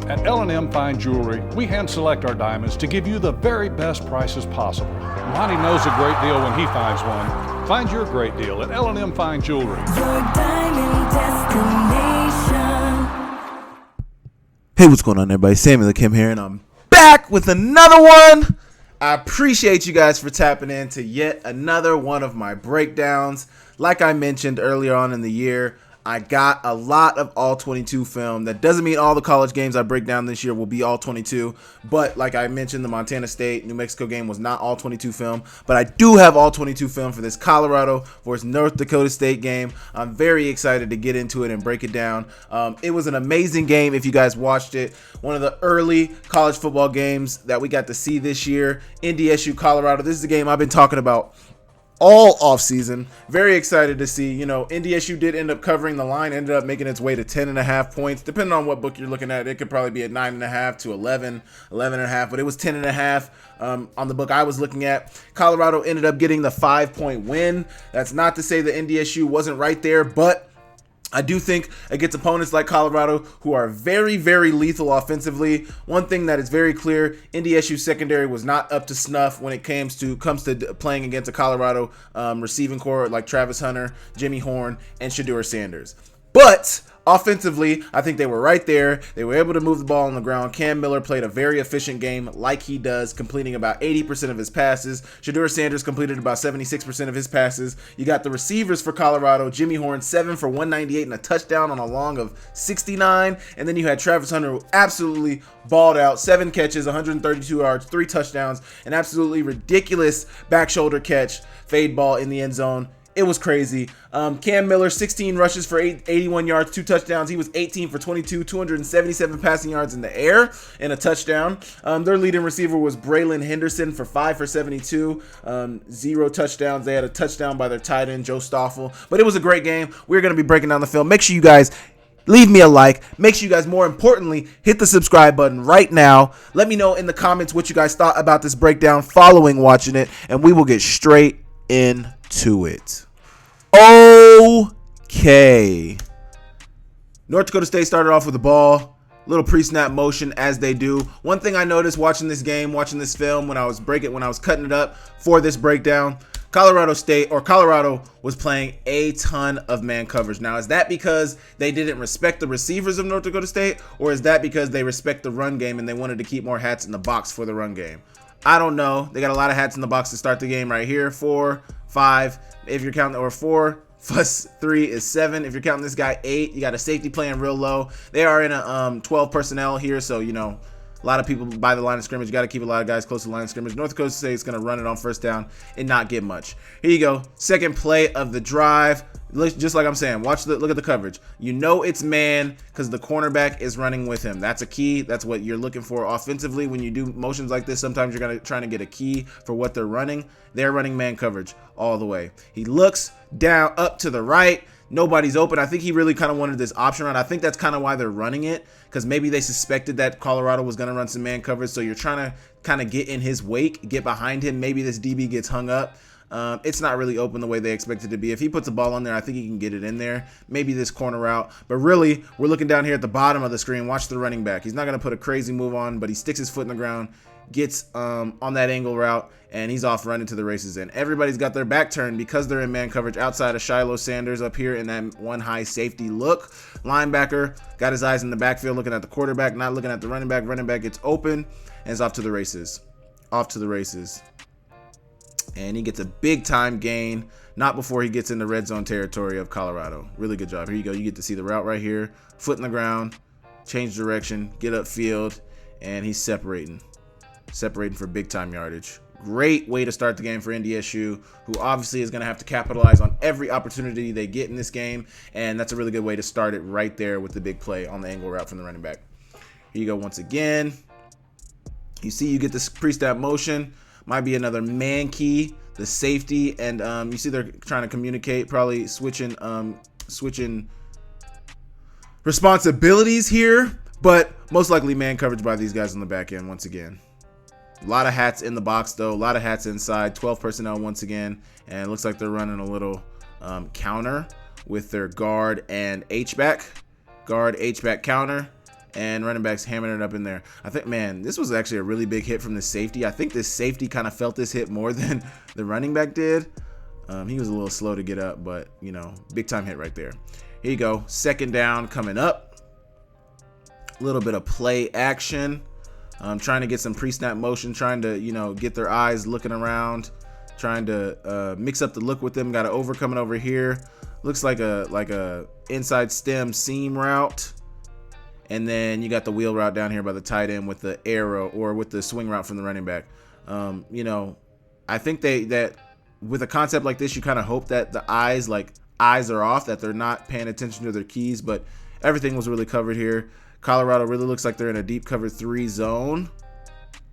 At L&M Fine Jewelry, we hand select our diamonds to give you the very best prices possible. Monty knows a great deal when he finds one. Find your great deal at L&M Fine Jewelry. Your diamond destination. Hey, what's going on, everybody? Samuel Akem here, and I'm back with another one. I appreciate you guys for tapping in to yet another one of my breakdowns. Like I mentioned earlier on in the year, I got a lot of all 22 film. That doesn't mean all the college games I break down this year will be all 22, but like I mentioned, the Montana State New Mexico game was not all 22 film, but I do have all 22 film for this Colorado versus North Dakota State game. I'm very excited to get into it and break it down. It was an amazing game if you guys watched it. One of the early college football games that we got to see this year. Ndsu Colorado. This is a game I've been talking about all offseason. Very excited to see. NDSU did end up covering. The line ended up making its way to 10.5 points. Depending on what book you're looking at, it could probably be at 9.5 to 11.5, but it was 10.5 on the book I was looking at. Colorado ended up getting the 5-point win. That's not to say that NDSU wasn't right there, but I do think against opponents like Colorado, who are very, very lethal offensively, one thing that is very clear, NDSU secondary was not up to snuff when it comes to playing against a Colorado receiving core like Travis Hunter, Jimmy Horn, and Shedeur Sanders. But offensively, I think they were right there. They were able to move the ball on the ground. Cam Miller played a very efficient game like he does, completing about 80% of his passes. Shedeur Sanders completed about 76% of his passes. You got the receivers for Colorado, Jimmy Horn, 7 for 198 and a touchdown on a long of 69. And then you had Travis Hunter, who absolutely balled out, 7 catches, 132 yards, 3 touchdowns, an absolutely ridiculous back shoulder catch, fade ball in the end zone. It was crazy. Cam Miller, 16 rushes for 81 yards, 2 touchdowns. He was 18 for 22, 277 passing yards in the air, and a touchdown. Their leading receiver was Braylon Henderson for 5 for 72, 0 touchdowns. They had a touchdown by their tight end, Joe Stoffel. But it was a great game. We're going to be breaking down the film. Make sure you guys leave me a like. Make sure you guys, more importantly, hit the subscribe button right now. Let me know in the comments what you guys thought about this breakdown following watching it, and we will get straight into it. Okay. North Dakota State started off with the ball, little pre-snap motion as they do. One thing I noticed watching this game, watching this film, when I was cutting it up for this breakdown, Colorado was playing a ton of man coverage. Now, is that because they didn't respect the receivers of North Dakota State, or is that because they respect the run game and they wanted to keep more hats in the box for the run game? I don't know. They got a lot of hats in the box to start the game right here. 4, 5, if you're counting, or 4 plus 3 is 7. If you're counting this guy, 8. You got a safety playing real low. They are in a 12 personnel here, so a lot of people by the line of scrimmage. You got to keep a lot of guys close to the line of scrimmage. North Dakota State is going to run it on first down and not get much. Here you go. Second play of the drive. Just like I'm saying, look at the coverage. You know it's man because the cornerback is running with him. That's a key. That's what you're looking for offensively. When you do motions like this, sometimes you're trying to get a key for what they're running. They're running man coverage all the way. He looks down, up to the right. Nobody's open. I think he really kind of wanted this option run. I think that's kind of why they're running it, because maybe they suspected that Colorado was going to run some man coverage. So you're trying to kind of get in his wake, get behind him. Maybe this DB gets hung up. It's not really open the way they expect it to be. If he puts the ball on there, I think he can get it in there. Maybe this corner route. But really, we're looking down here at the bottom of the screen. Watch the running back. He's not going to put a crazy move on, but he sticks his foot in the ground, gets on that angle route, and he's off running to the races. And everybody's got their back turned because they're in man coverage outside of Shiloh Sanders up here in that one high safety look. Linebacker got his eyes in the backfield looking at the quarterback, not looking at the running back. Running back gets open and is off to the races. And he gets a big time gain, not before he gets in the red zone territory of Colorado. Really good job. Here you go. You get to see the route right here. Foot in the ground, change direction, get upfield, and he's separating for big time yardage. Great way to start the game for NDSU, who obviously is going to have to capitalize on every opportunity they get in this game, and that's a really good way to start it right there with the big play on the angle route from the running back. Here you go once again. You see you get this pre-snap motion. Might be another man key, the safety, and you see they're trying to communicate, probably switching responsibilities here, but most likely man coverage by these guys on the back end once again. A lot of hats in the box though, a lot of hats inside, 12 personnel once again, and it looks like they're running a little counter with their guard and H-back counter. and running backs hammering it up in there. I think, man, this was actually a really big hit from the safety. I think this safety kind of felt this hit more than the running back did. He was a little slow to get up, but, you know, big time hit right there. Here you go. Second down coming up. A little bit of play action. Trying to get some pre-snap motion, trying to, you know, get their eyes looking around, trying to mix up the look with them. Got an over coming over here. Looks like a inside stem seam route. And then you got the wheel route down here by the tight end with the arrow, or with the swing route from the running back. You know, I think that with a concept like this, you kind of hope that the eyes are off, that they're not paying attention to their keys, but everything was really covered here. Colorado really looks like they're in a deep cover 3 zone.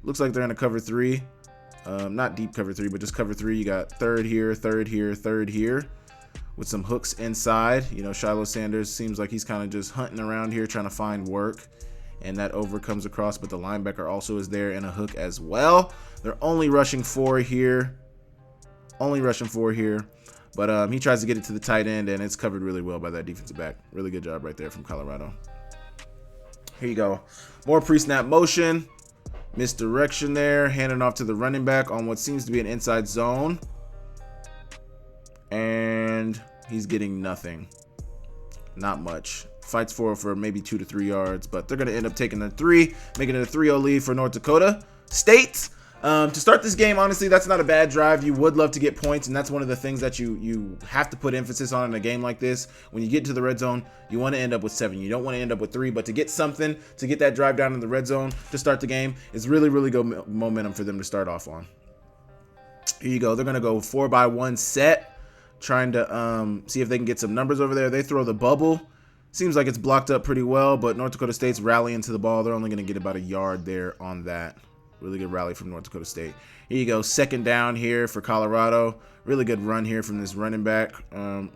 Looks like they're in a cover 3. Not deep cover 3, but just cover 3. You got third here, third here, third here, with some hooks inside. You know, Shiloh Sanders seems like he's kind of just hunting around here trying to find work, and that over comes across, but the linebacker also is there in a hook as well. They're only rushing 4 here. But he tries to get it to the tight end, and it's covered really well by that defensive back. Really good job right there from Colorado. Here you go. More pre-snap motion. Misdirection there. Handing off to the running back on what seems to be an inside zone. And he's getting nothing. Not much. Fights for maybe 2 to 3 yards, but they're going to end up taking the 3, making it a 3-0 lead for North Dakota State. To start this game, honestly, that's not a bad drive. You would love to get points, and that's one of the things that you have to put emphasis on in a game like this. When you get to the red zone, you want to end up with 7. You don't want to end up with 3, but to get something, to get that drive down in the red zone to start the game is really, really good momentum for them to start off on. Here you go. They're going to go 4-by-1 set, trying to see if they can get some numbers over there. They throw the bubble. Seems like it's blocked up pretty well, but North Dakota State's rallying to the ball. They're only going to get about a yard there on that. Really good rally from North Dakota State. Here you go. Second down here for Colorado. Really good run here from this running back.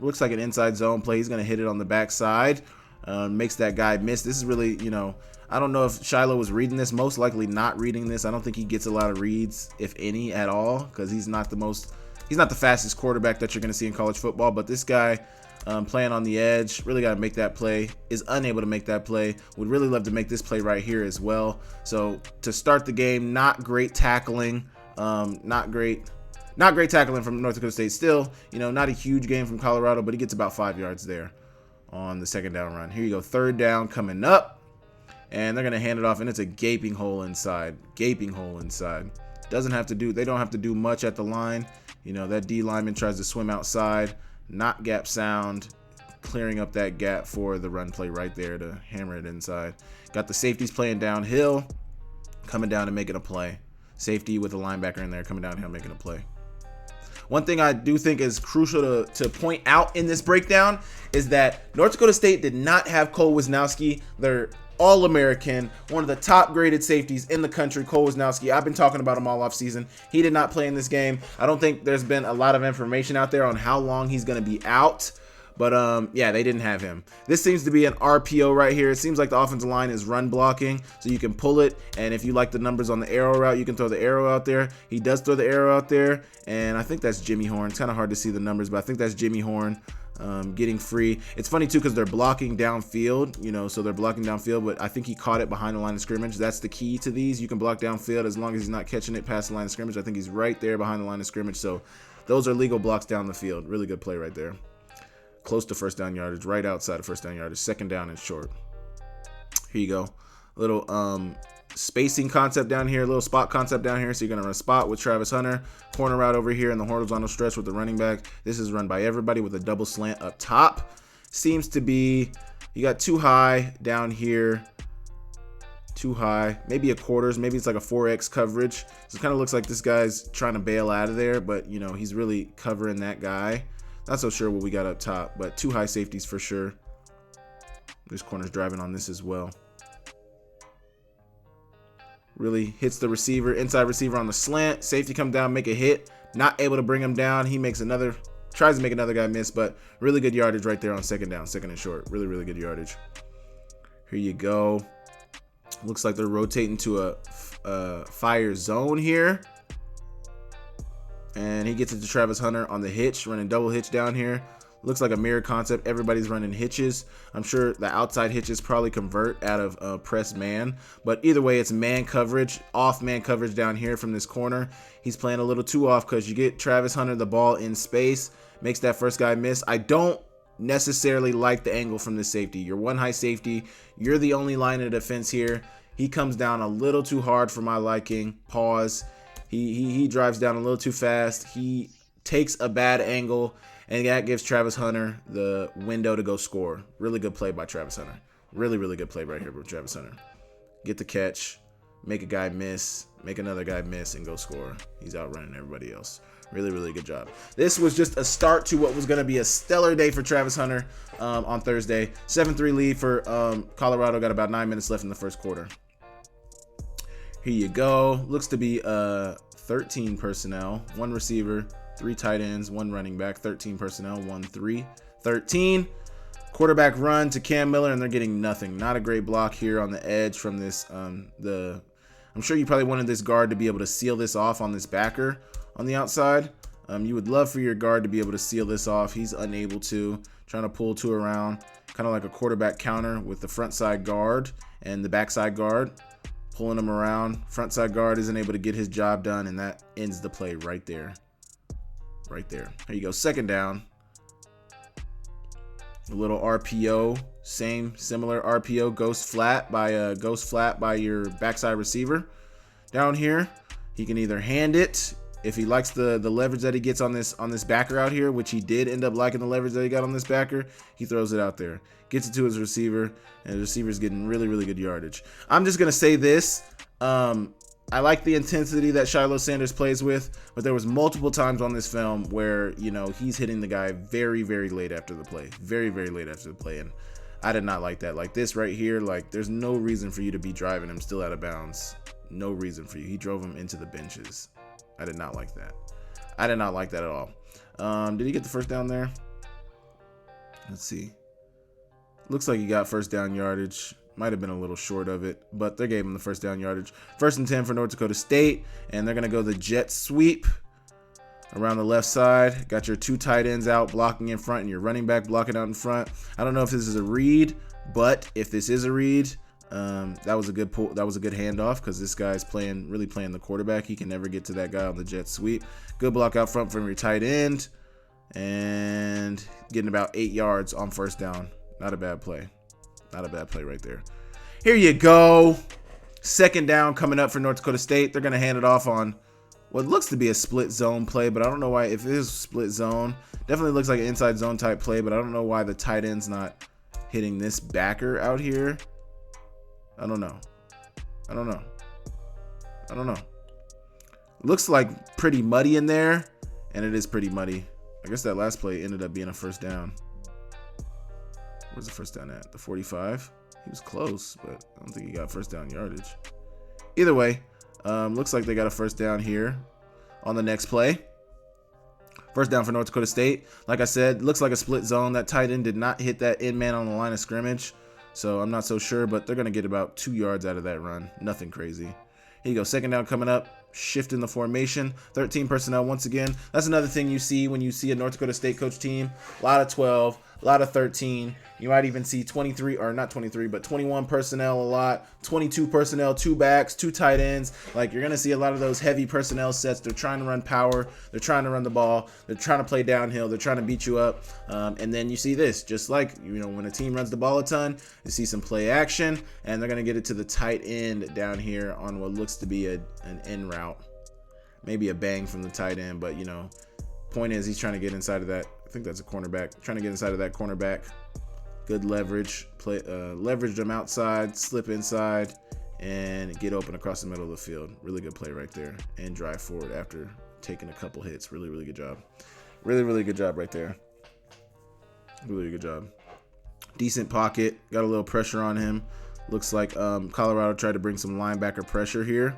Looks like an inside zone play. He's going to hit it on the backside. Makes that guy miss. This is really, you know, I don't know if Shiloh was reading this. Most likely not reading this. I don't think he gets a lot of reads, if any, at all, because he's not the fastest quarterback that you're going to see in college football. But this guy, playing on the edge, really got to make that play, is unable to make that play. Would really love to make this play right here as well. So to start the game, not great tackling, not great tackling from North Dakota State. Still, you know, not a huge game from Colorado, but he gets about 5 yards there on the second down run. Here you go, third down coming up, and they're going to hand it off, and it's a gaping hole inside. They don't have to do much at the line. You know, that D lineman tries to swim outside. Not gap sound, clearing up that gap for the run play right there to hammer it inside. Got the safeties playing downhill, coming down and making a play. Safety with the linebacker in there coming downhill, making a play. One thing I do think is crucial to point out in this breakdown is that North Dakota State did not have Cole Wisnowski. They're All-American, one of the top graded safeties in the country, Cole Wisnowski. I've been talking about him all off season. He did not play in this game. I don't think there's been a lot of information out there on how long he's going to be out. But yeah, they didn't have him. This seems to be an RPO right here. It seems like the offensive line is run blocking, so you can pull it. And if you like the numbers on the arrow route, you can throw the arrow out there. He does throw the arrow out there, and I think that's Jimmy Horn. It's kind of hard to see the numbers, but I think that's Jimmy Horn getting free. It's funny too because they're blocking downfield, you know, so they're blocking downfield, but I think he caught it behind the line of scrimmage. That's the key to these. You can block downfield as long as he's not catching it past the line of scrimmage. I think he's right there behind the line of scrimmage, so those are legal blocks down the field. Really good play right there. Close to first down yardage, right outside of first down yardage, second down and short. Here you go. Little spacing concept down here, little spot concept down here. So you're going to run a spot with Travis Hunter, corner route over here in the horizontal stretch with the running back. This is run by everybody with a double slant up top. Seems to be, you got too high down here, too high, maybe a quarters, maybe it's like a 4X coverage. So it kind of looks like this guy's trying to bail out of there, but you know, he's really covering that guy. Not so sure what we got up top, but two high safeties for sure. This corner's driving on this as well. Really hits the receiver, inside receiver on the slant. Safety come down, make a hit. Not able to bring him down. He makes another, tries to make another guy miss, but really good yardage right there on second down, second and short. Really, really good yardage. Here you go. Looks like they're rotating to a fire zone here. And he gets it to Travis Hunter on the hitch, running double hitch down here. Looks like a mirror concept. Everybody's running hitches. I'm sure the outside hitches probably convert out of press man. But either way, it's man coverage, off man coverage down here from this corner. He's playing a little too off because you get Travis Hunter the ball in space. Makes that first guy miss. I don't necessarily like the angle from this safety. You're one high safety. You're the only line of defense here. He comes down a little too hard for my liking. Pause. He drives down a little too fast. He takes a bad angle, and that gives Travis Hunter the window to go score. Really good play by Travis Hunter. Really, really good play right here by Travis Hunter. Get the catch, make a guy miss, make another guy miss, and go score. He's outrunning everybody else. Really, really good job. This was just a start to what was going to be a stellar day for Travis Hunter on Thursday. 7-3 lead for Colorado. Got about 9 minutes left in the first quarter. Here you go. Looks to be 13 personnel, 1 receiver, 3 tight ends, 1 running back, 13 personnel, 1, 3, 13. Quarterback run to Cam Miller, and they're getting nothing. Not a great block here on the edge from this. I'm sure you probably wanted this guard to be able to seal this off on this backer on the outside. You would love for your guard to be able to seal this off. He's unable to. Trying to pull 2 around, kind of like a quarterback counter with the front side guard and the backside guard. Pulling him around. Front side guard isn't able to get his job done, and that ends the play right there. Right there. There you go. Second down. A little RPO. Similar RPO. Ghost flat by your backside receiver. Down here, he can either hand it if he likes the leverage that he gets on this backer out here, which he did end up liking the leverage that he got on this backer. He throws it out there, gets it to his receiver, and the receiver's getting really, really good yardage. I'm just gonna say this. I like the intensity that Shiloh Sanders plays with, but there was multiple times on this film where, you know, he's hitting the guy very, very late after the play. Very, very late after the play, and I did not like that. Like this right here, like there's no reason for you to be driving him still out of bounds. No reason for you. He drove him into the benches. I did not like that. I did not like that at all. Did he get the first down there? Let's see. Looks like he got first down yardage. Might have been a little short of it, but they gave him the first down yardage. 1st and 10 for North Dakota State, and they're going to go the jet sweep around the left side. Got your 2 tight ends out blocking in front and your running back blocking out in front. I don't know if this is a read, but if this is a read, that was a good pull. That was a good handoff because this guy's really playing the quarterback. He can never get to that guy on the jet sweep. Good block out front from your tight end, and getting about 8 yards on first down. Not a bad play. Not a bad play right there. Here you go. Second down coming up for North Dakota State. They're going to hand it off on what looks to be a split zone play, but I don't know why. If it is split zone, definitely looks like an inside zone type play, but I don't know why the tight end's not hitting this backer out here. I don't know. Looks like pretty muddy in there, and it is pretty muddy. I guess that last play ended up being a first down. Where's the first down at? The 45? He was close, but I don't think he got first down yardage. Either way, looks like they got a first down here on the next play. First down for North Dakota State. Like I said, looks like a split zone. That tight end did not hit that end man on the line of scrimmage, so I'm not so sure, but they're going to get about 2 yards out of that run. Nothing crazy. Here you go. Second down coming up. Shifting the formation. 13 personnel once again. That's another thing you see when you see a North Dakota State coach team. A lot of 12, a lot of 13. You might even see 23, or not 23, but 21 personnel a lot. 22 personnel, 2 backs, 2 tight ends. Like, you're going to see a lot of those heavy personnel sets. They're trying to run power. They're trying to run the ball. They're trying to play downhill. They're trying to beat you up. And then you see this, just like, you know, when a team runs the ball a ton, you see some play action, and they're going to get it to the tight end down here on what looks to be an in route. Maybe a bang from the tight end, but, you know, point is he's trying to get inside of that. I think that's a cornerback. Trying to get inside of that cornerback. Good leverage. Leverage them outside, slip inside, and get open across the middle of the field. Really good play right there. And drive forward after taking a couple hits. Really, really good job. Really, really good job right there. Really good job. Decent pocket. Got a little pressure on him. Looks like Colorado tried to bring some linebacker pressure here.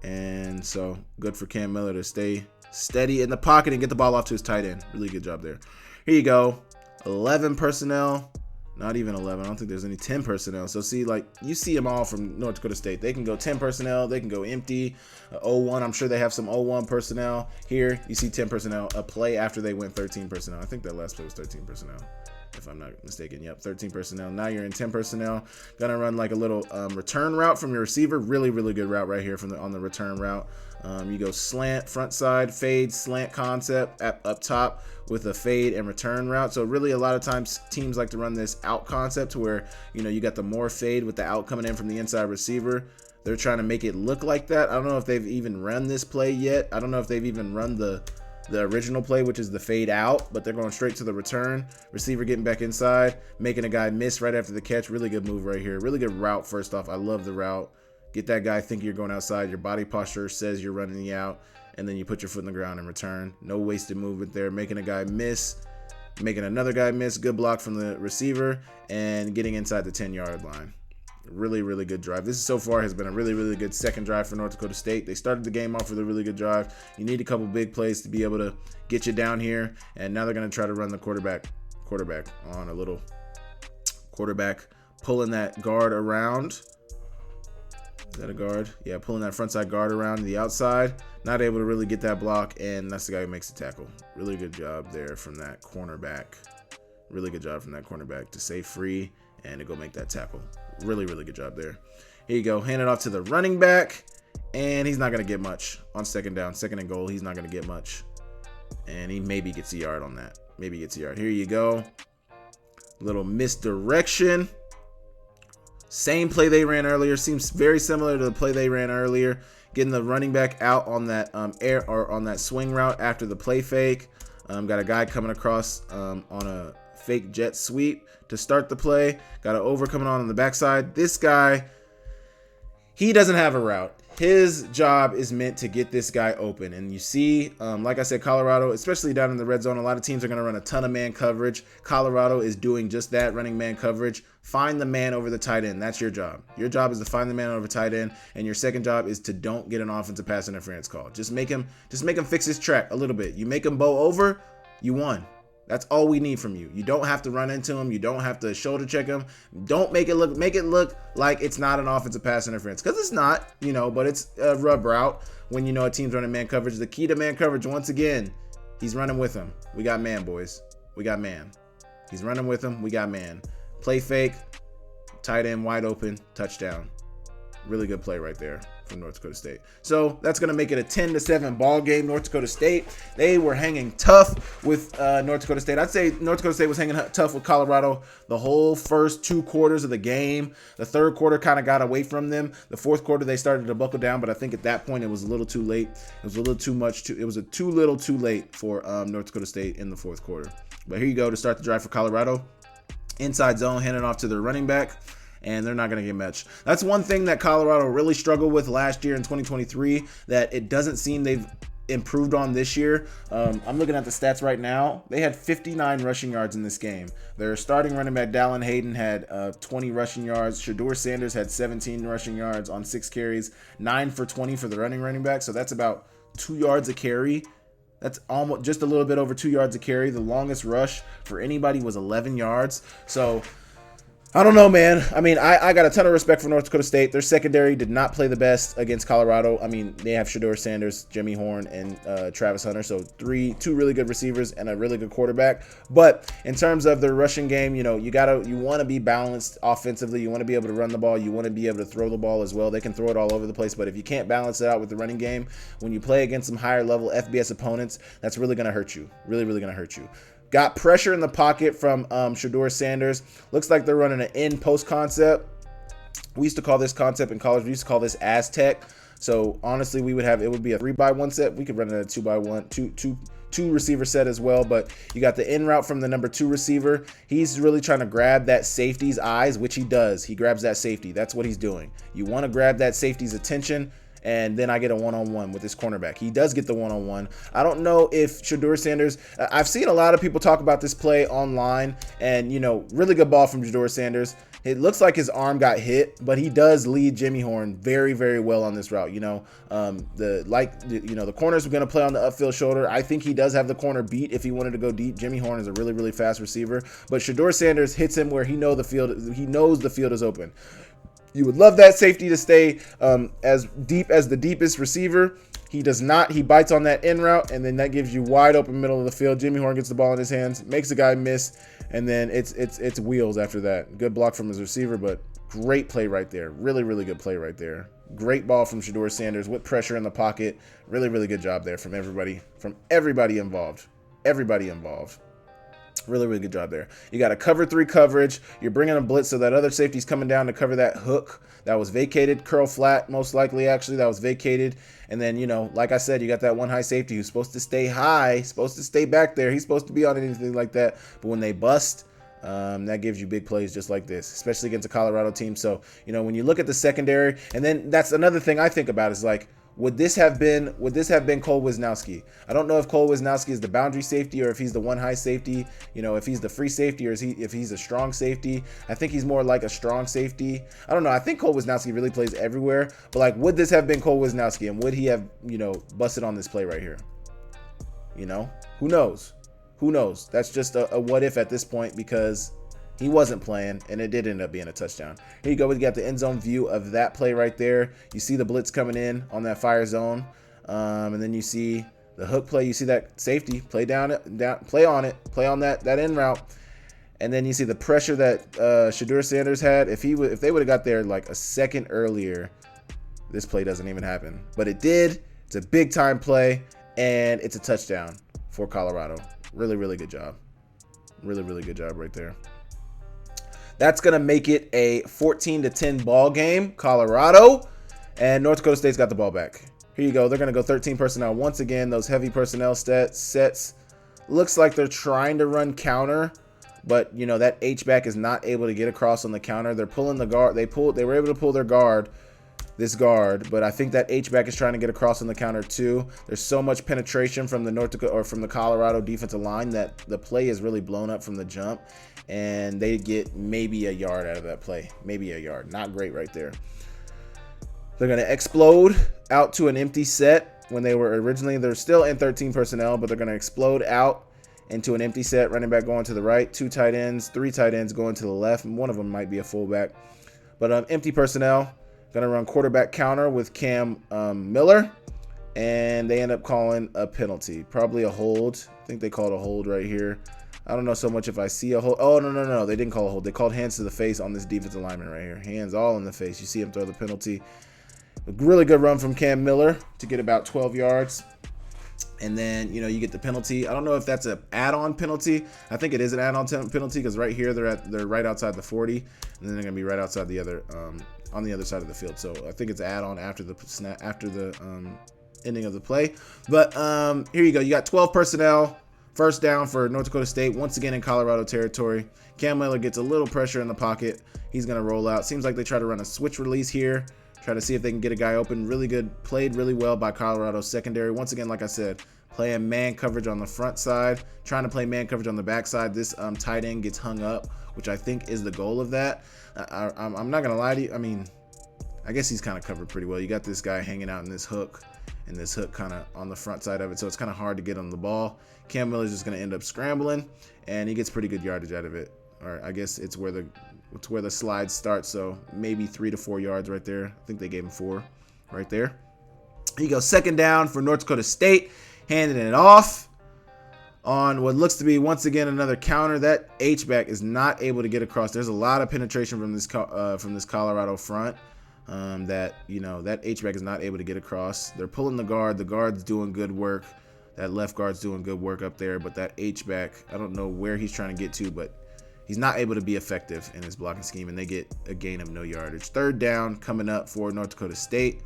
And so good for Cam Miller to stay steady in the pocket and get the ball off to his tight end. Really good job there. Here you go. 11 personnel. Not even 11. I don't think there's any 10 personnel. So see, like, you see them all from North Dakota State. They can go 10 personnel. They can go empty. 0-1. I'm sure they have some 0-1 personnel. Here, you see 10 personnel. A play after they went 13 personnel. I think that last play was 13 personnel, if I'm not mistaken. Yep, 13 personnel. Now you're in 10 personnel. Gonna run like a little return route from your receiver. Really, really good route right here on the return route. You go slant, front side, fade, slant concept up top with a fade and return route. So really a lot of times teams like to run this out concept where, you got the more fade with the out coming in from the inside receiver. They're trying to make it look like that. I don't know if they've even run this play yet. I don't know if they've even run the original play, which is the fade out, but they're going straight to the return. Receiver getting back inside, making a guy miss right after the catch. Really good move right here. Really good route first off. I love the route. Get that guy thinking you're going outside. Your body posture says you're running the out, and then you put your foot in the ground and return. No wasted movement there. Making a guy miss, making another guy miss. Good block from the receiver, and getting inside the 10-yard line. Really, really good drive. This so far has been a really, really good second drive for North Dakota State. They started the game off with a really good drive. You need a couple big plays to be able to get you down here, and now they're going to try to run the quarterback on a little quarterback, pulling that guard around. Is that a guard? Yeah, pulling that front side guard around the outside. Not able to really get that block, and that's the guy who makes the tackle. Really good job there from that cornerback. Really good job from that cornerback to stay free and to go make that tackle. Really, really good job there. Here you go. Hand it off to the running back, and he's not going to get much on second down. Second and goal, he's not going to get much. And he maybe gets a yard on that. Maybe gets a yard. Here you go. Little misdirection. Same play they ran earlier. Seems very similar to the play they ran earlier. Getting the running back out on that air or on that swing route after the play fake. Got a guy coming across on a fake jet sweep to start the play. Got an over coming on the backside. This guy, he doesn't have a route. His job is meant to get this guy open. And you see, like I said, Colorado, especially down in the red zone, a lot of teams are going to run a ton of man coverage. Colorado is doing just that, running man coverage. Find the man over the tight end. That's your job. Your job is to find the man over tight end, and your second job is to don't get an offensive pass interference call. Just make him fix his track a little bit. You make him bow over, you won. That's all we need from you. You don't have to run into him. You don't have to shoulder check him. Don't make it look like it's not an offensive pass interference, because it's not, but it's a rub route when a team's running man coverage. The key to man coverage, once again, he's running with him. We got man, boys. We got man. He's running with him. We got man. Play fake, tight end wide open, touchdown. Really good play right there from North Dakota State. So that's going to make it a 10-7 ball game. North Dakota State, they were hanging tough with North Dakota State. I'd say North Dakota State was hanging tough with Colorado the whole first 2 quarters of the game. The third quarter kind of got away from them. The fourth quarter, they started to buckle down, but I think at that point it was a little too late. It was a little too much. It was too little too late for North Dakota State in the fourth quarter. But here you go to start the drive for Colorado. Inside zone, handing off to their running back, and they're not going to get much. That's one thing that Colorado really struggled with last year in 2023 that it doesn't seem they've improved on this year. I'm looking at the stats right now. They had 59 rushing yards in this game. Their starting running back, Dallin Hayden, had 20 rushing yards. Shedeur Sanders had 17 rushing yards on 6 carries, 9 for 20 for the running back. So that's about 2 yards a carry. That's almost just a little bit over 2 yards a carry. The longest rush for anybody was 11 yards. So I don't know, man. I mean, I got a ton of respect for North Dakota State. Their secondary did not play the best against Colorado. I mean, they have Shedeur Sanders, Jimmy Horn, and Travis Hunter. So two really good receivers and a really good quarterback. But in terms of their rushing game, you want to be balanced offensively. You want to be able to run the ball. You want to be able to throw the ball as well. They can throw it all over the place. But if you can't balance it out with the running game, when you play against some higher level FBS opponents, that's really going to hurt you. Really, really going to hurt you. Got pressure in the pocket from Shedeur Sanders. Looks like they're running an in-post concept. We used to call this concept in college. We used to call this Aztec. So honestly, it would be a 3x1 set. We could run it a 2x1, two receiver set as well. But you got the in route from the number 2 receiver. He's really trying to grab that safety's eyes, which he does. He grabs that safety. That's what he's doing. You want to grab that safety's attention. And then I get a one-on-one with this cornerback. He does get the one-on-one. I don't know if Shedeur Sanders, I've seen a lot of people talk about this play online, and, really good ball from Shedeur Sanders. It looks like his arm got hit, but he does lead Jimmy Horn very, very well on this route. The corners were going to play on the upfield shoulder. I think he does have the corner beat if he wanted to go deep. Jimmy Horn is a really, really fast receiver, but Shedeur Sanders hits him where he knows the field is open. You would love that safety to stay as deep as the deepest receiver. He does not. He bites on that in route, and then that gives you wide open middle of the field. Jimmy Horn gets the ball in his hands, makes the guy miss, and then it's wheels after that. Good block from his receiver, but great play right there. Really, really good play right there. Great ball from Shedeur Sanders with pressure in the pocket. Really, really good job there from everybody involved. Everybody involved. Really, really good job there. You got a cover 3 coverage. You're bringing a blitz, so that other safety's coming down to cover that hook that was vacated. Curl flat, most likely, actually, that was vacated. And then, like I said, you got that one high safety who's supposed to stay high, supposed to stay back there. He's supposed to be on anything like that. But when they bust, that gives you big plays just like this, especially against a Colorado team. So, when you look at the secondary, and then that's another thing I think about is like, would this have been Cole Wisnowski? I don't know if Cole Wisnowski is the boundary safety or if he's the one high safety, if he's the free safety or if he's a strong safety. I think he's more like a strong safety. I don't know. I think Cole Wisnowski really plays everywhere, but like, would this have been Cole Wisnowski and would he have, busted on this play right here? Who knows? Who knows? That's just a what if at this point because he wasn't playing, and it did end up being a touchdown. Here you go. We got the end zone view of that play right there. You see the blitz coming in on that fire zone, and then you see the hook play. You see that safety play play on that end route, and then you see the pressure that Shedeur Sanders had. If they would have got there like a second earlier, this play doesn't even happen, but it did. It's a big time play, and it's a touchdown for Colorado. Really, really good job. Really, really good job right there. That's going to make it a 14-10 ball game, Colorado, and North Dakota State's got the ball back. Here you go. They're going to go 13 personnel. Once again, those heavy personnel sets. Looks like they're trying to run counter, but, that H-back is not able to get across on the counter. They're pulling the guard. They were able to pull their guard, but I think that H-back is trying to get across on the counter too. There's so much penetration from the Colorado defensive line that the play is really blown up from the jump. And they get maybe a yard out of that play. Maybe a yard. Not great right there. They're going to explode out to an empty set when they're still in 13 personnel, but they're going to explode out into an empty set. Running back going to the right, 2 tight ends, 3 tight ends going to the left. One of them might be a fullback. But empty personnel. Going to run quarterback counter with Cam Miller. And they end up calling a penalty. Probably a hold. I think they called a hold right here. I don't know so much if I see a hold. Oh, no. They didn't call a hold. They called hands to the face on this defensive lineman right here. Hands all in the face. You see him throw the penalty. A really good run from Cam Miller to get about 12 yards. And then, you get the penalty. I don't know if that's an add-on penalty. I think it is an add-on penalty because right here they're right outside the 40. And then they're going to be right outside the other on the other side of the field. So I think it's an add-on after the ending of the play. But here you go. You got 12 personnel. First down for North Dakota State, once again in Colorado territory. Cam Miller gets a little pressure in the pocket. He's going to roll out. Seems like they try to run a switch release here. Try to see if they can get a guy open. Really good. Played really well by Colorado's secondary. Once again, like I said, playing man coverage on the front side. Trying to play man coverage on the back side. This tight end gets hung up, which I think is the goal of that. I'm not going to lie to you. I mean, I guess he's kind of covered pretty well. You got this guy hanging out in this hook. And this hook kind of on the front side of it. So it's kind of hard to get on the ball. Cam Miller's just going to end up scrambling. And he gets pretty good yardage out of it. Or I guess it's where the slides start. So maybe 3 to 4 yards right there. I think they gave him 4 right there. Here you go. Second down for North Dakota State. Handing it off on what looks to be once again another counter. That H-back is not able to get across. There's a lot of penetration from this Colorado front. That H-back is not able to get across. They're pulling the guard. The guard's doing good work. That left guard's doing good work up there. But that H-back, I don't know where he's trying to get to, but he's not able to be effective in his blocking scheme, and they get a gain of no yardage. Third down coming up for North Dakota State.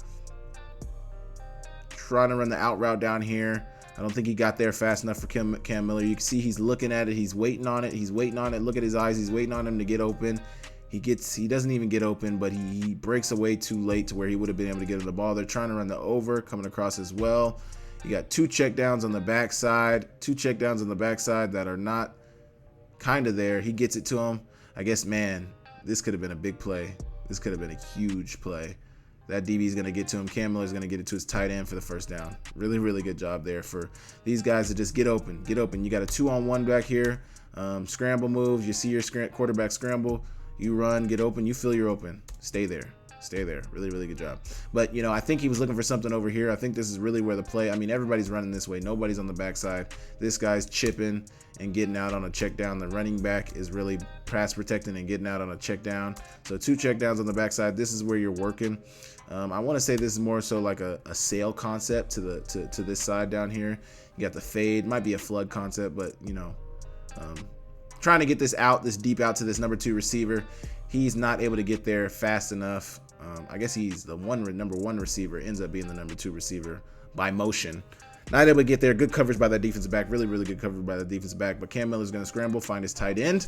Trying to run the out route down here. I don't think he got there fast enough for Cam Miller. You can see he's looking at it. He's waiting on it. Look at his eyes. He's waiting on him to get open. He doesn't even get open, but he breaks away too late to where he would have been able to get to the ball. They're trying to run the over, coming across as well. You got 2 checkdowns on the backside. 2 checkdowns on the backside that are not kind of there. He gets it to him. I guess, man, this could have been a big play. This could have been a huge play. That DB is going to get to him. Cam Miller is going to get it to his tight end for the first down. Really, really good job there for these guys to just get open. Get open. You got a 2-on-1 back here. Scramble moves. You see your quarterback scramble. You run, get open. You feel you're open. Stay there. Stay there. Really, really good job. But, you know, I think he was looking for something over here. I think this is really where the play. I mean, everybody's running this way. Nobody's on the backside. This guy's chipping and getting out on a check down. The running back is really pass protecting and getting out on a check down. So 2 check downs on the backside. This is where you're working. I want to say this is more so like a sail concept to this side down here. You got the fade. Might be a flood concept, but, you know, trying to get this deep out to this number 2 receiver. He's not able to get there fast enough. I guess he's the number 1 receiver, ends up being the number 2 receiver by motion. Not able to get there. Good coverage by that defensive back. Really, really good coverage by the defensive back. But Cam Miller's going to scramble, find his tight end,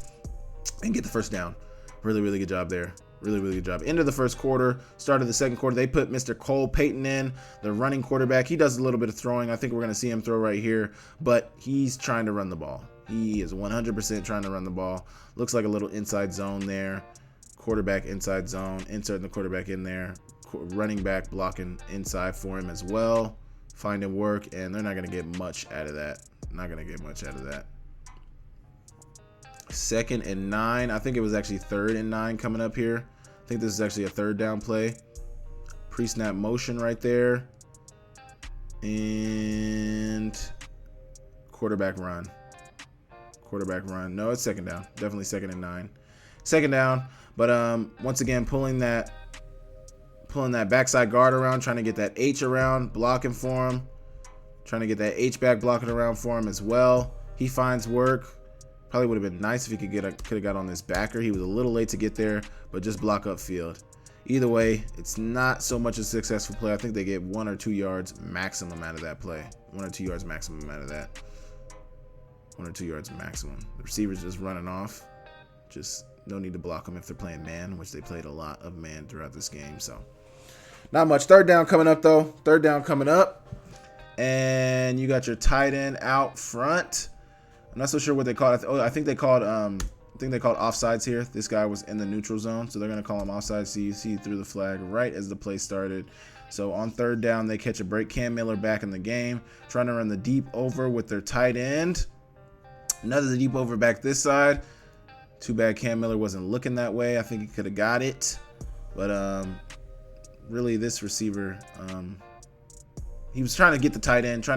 and get the first down. Really, really good job there. Really, really good job. End of the first quarter, start of the second quarter, they put Mr. Cole Payton in, the running quarterback. He does a little bit of throwing. I think we're going to see him throw right here, but he's trying to run the ball. He is 100% trying to run the ball. Looks like a little inside zone there. Quarterback inside zone, inserting the quarterback in there. Running back blocking inside for him as well. Finding work, and they're not going to get much out of that. Not going to get much out of that. 2nd and 9. I think it was actually 3rd and 9 coming up here. I think this is actually a 3rd down play. Pre-snap motion right there. And quarterback run. Quarterback run. No, it's 2nd down. Definitely 2nd and 9. 2nd down. But once again, pulling that backside guard around, trying to get that H around, blocking for him. Trying to get that H back blocking around for him as well. He finds work. Probably would have been nice if he could have got on this backer. He was a little late to get there, but just block upfield. Either way, it's not so much a successful play. I think they get 1 or 2 yards maximum out of that play. 1 or 2 yards maximum out of that. 1 or 2 yards maximum. The receiver's just running off. Just no need to block them if they're playing man, which they played a lot of man throughout this game. So not much. 3rd down coming up though. 3rd down coming up. And you got your tight end out front. I'm not so sure what they called. I think they called offsides here. This guy was in the neutral zone, so they're going to call him offsides. So you see through the flag right as the play started. So on 3rd down, they catch a break. Cam Miller back in the game, trying to run the deep over with their tight end. Another deep over back this side. Too bad Cam Miller wasn't looking that way. I think he could have got it. But really this receiver, he was trying to get the tight end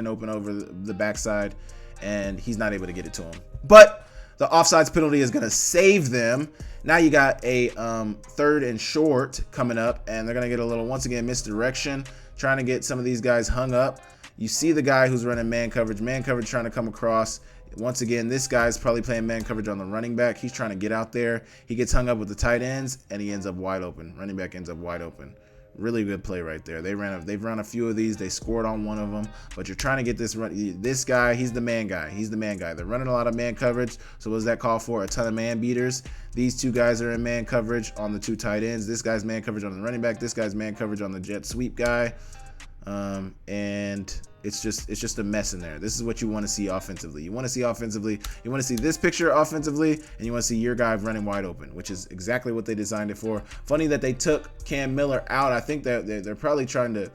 open over the backside, and he's not able to get it to him. But the offsides penalty is going to save them. Now you got a 3rd and short coming up, and they're going to get a little, once again, misdirection, trying to get some of these guys hung up. You see the guy who's running man coverage trying to come across. Once again, this guy's probably playing man coverage on the running back. He's trying to get out there. He gets hung up with the tight ends, and he ends up wide open. Running back ends up wide open. Really good play right there. They've run a few of these. They scored on one of them, but you're trying to get this guy. He's the man guy. They're running a lot of man coverage. So what does that call for? A ton of man beaters. These 2 guys are in man coverage on the 2 tight ends. This guy's man coverage on the running back. This guy's man coverage on the jet sweep guy. And it's just a mess in there. This is what you want to see offensively. You want to see this picture offensively, and you want to see your guy running wide open, which is exactly what they designed it for. Funny that they took Cam Miller out. I think that they're probably trying to,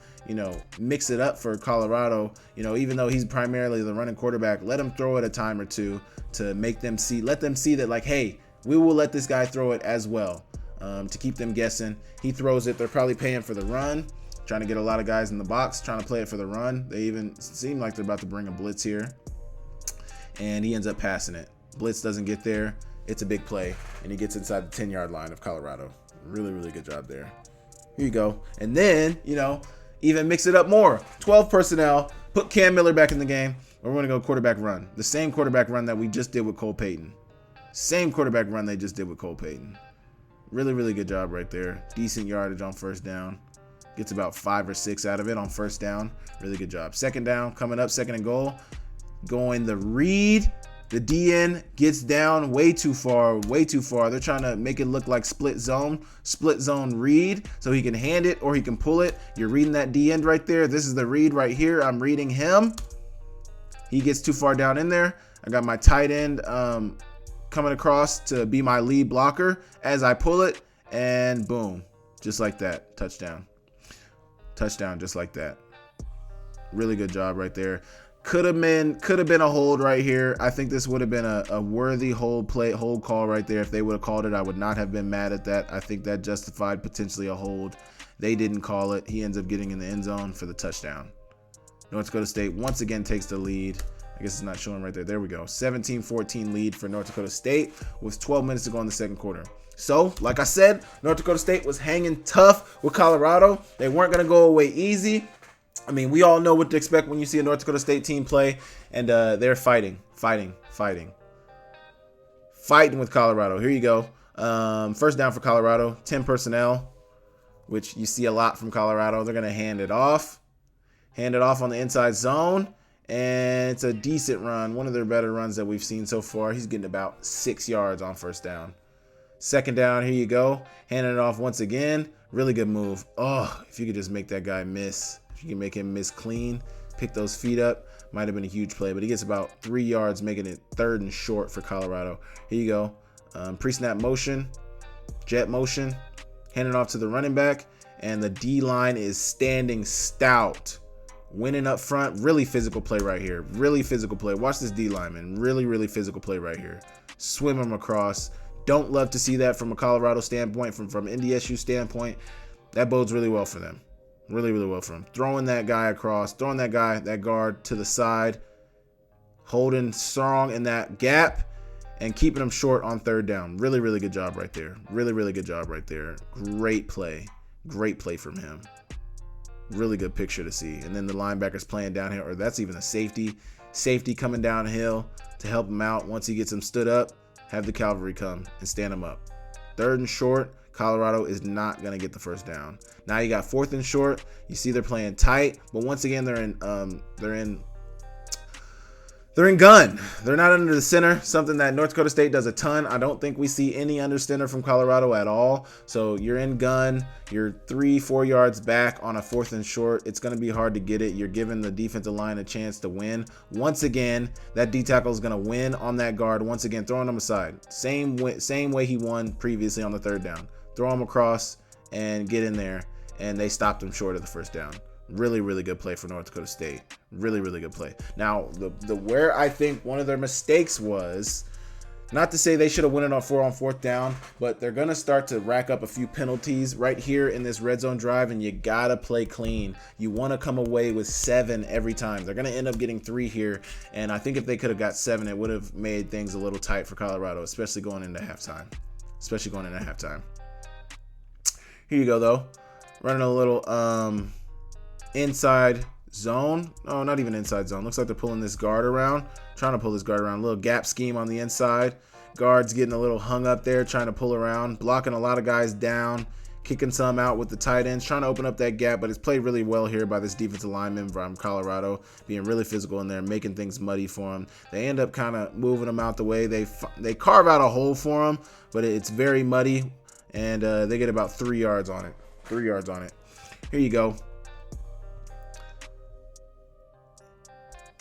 mix it up for Colorado. Even though he's primarily the running quarterback, let him throw it a time or two to let them see that, like, hey, we will let this guy throw it as well, to keep them guessing. He throws it. They're probably paying for the run. Trying to get a lot of guys in the box, trying to play it for the run. They even seem like they're about to bring a blitz here. And he ends up passing it. Blitz doesn't get there. It's a big play. And he gets inside the 10-yard line of Colorado. Really, really good job there. Here you go. And then, even mix it up more. 12 personnel. Put Cam Miller back in the game. We're going to go quarterback run. The same quarterback run that we just did with Cole Payton. Same quarterback run they just did with Cole Payton. Really, really good job right there. Decent yardage on 1st down. Gets about 5 or 6 out of it on 1st down. Really good job. 2nd down, coming up, 2nd and goal. Going the read. The DN gets down way too far. They're trying to make it look like split zone read, so he can hand it or he can pull it. You're reading that D end right there. This is the read right here. I'm reading him. He gets too far down in there. I got my tight end coming across to be my lead blocker as I pull it, and boom, just like that, touchdown. Touchdown, just like that. Really good job right there. Could have been a hold right here. I think this would have been a worthy hold call right there. If they would have called it, I would not have been mad at that. I think that justified potentially a hold. They didn't call it. He ends up getting in the end zone for the touchdown. North Dakota State once again takes the lead. I guess it's not showing right there. There we go. 17-14 lead for North Dakota State with 12 minutes to go in the second quarter. So, like I said, North Dakota State was hanging tough with Colorado. They weren't going to go away easy. I mean, we all know what to expect when you see a North Dakota State team play, and they're fighting with Colorado. Here you go. First down for Colorado, 10 personnel, which you see a lot from Colorado. They're going to hand it off on the inside zone, and it's a decent run, one of their better runs that we've seen so far. He's getting about 6 yards on first down. Second down, here you go. Handing it off once again. Really good move. Oh, if you could just make that guy miss. If you can make him miss clean, pick those feet up, might have been a huge play. But he gets about 3 yards, making it 3rd and short for Colorado. Here you go. Pre-snap motion, jet motion. Hand it off to the running back. And the D-line is standing stout. Winning up front. Really physical play right here. Really physical play. Watch this D-lineman. Really, really physical play right here. Swim him across. Don't love to see that from a Colorado standpoint, from NDSU standpoint. That bodes really well for them. Really, really well for them. Throwing that guy across, throwing that guard to the side, holding strong in that gap, and keeping him short on third down. Really, really good job right there. Really, really good job right there. Great play. Great play from him. Really good picture to see. And then the linebackers playing downhill, or that's even a safety. Safety coming downhill to help him out. Once he gets him stood up, have the cavalry come and stand him up. 3rd and short. Colorado is not going to get the first down. Now you got 4th and short. You see they're playing tight, but once again they're in gun. They're not under the center, something that North Dakota State does a ton. I don't think we see any under center from Colorado at all. So you're in gun. You're 3-4 yards back on a 4th and short. It's going to be hard to get it. You're giving the defensive line a chance to win. Once again, that D tackle is going to win on that guard. Once again, throwing him aside. Same way he won previously on the 3rd down. Throw him across and get in there. And they stopped him short of the first down. Really, really good play for North Dakota State. Really, really good play. Now, the where I think one of their mistakes was, not to say they should have won it on 4th down, but they're going to start to rack up a few penalties right here in this red zone drive, and you got to play clean. You want to come away with 7 every time. They're going to end up getting 3 here, and I think if they could have got 7, it would have made things a little tight for Colorado, especially going into halftime. Here you go, though. Running a little inside zone. Oh, not even inside zone. Looks like they're pulling this guard around. Trying to pull this guard around. A little gap scheme on the inside. Guard's getting a little hung up there, trying to pull around. Blocking a lot of guys down. Kicking some out with the tight ends. Trying to open up that gap, but it's played really well here by this defensive lineman from Colorado. Being really physical in there, making things muddy for them. They end up kind of moving them out the way. They carve out a hole for them, but it's very muddy. And they get about 3 yards on it. 3 yards on it. Here you go.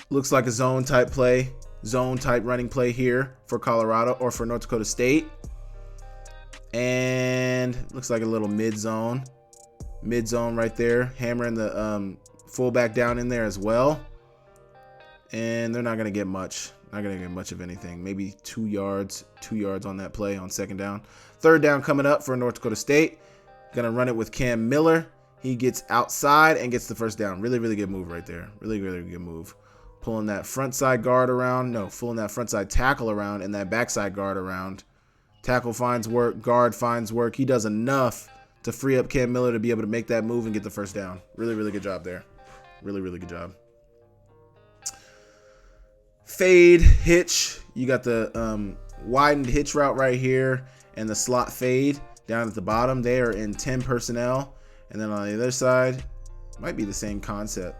Looks like a zone type play, zone type running play here for Colorado or for North Dakota State. And looks like a little mid zone right there. Hammering the fullback down in there as well. And they're not going to get much. Not going to get much of anything. Maybe 2 yards on that play on 2nd down. 3rd down coming up for North Dakota State. Going to run it with Cam Miller. He gets outside and gets the first down. Really, really good move right there. Really, really good move. Pulling that front side guard around. No, pulling that front side tackle around and that backside guard around. Tackle finds work. Guard finds work. He does enough to free up Cam Miller to be able to make that move and get the first down. Really, really good job there. Really, really good job. Fade, hitch. You got the widened hitch route right here and the slot fade down at the bottom. They are in 10 personnel. And then on the other side, might be the same concept.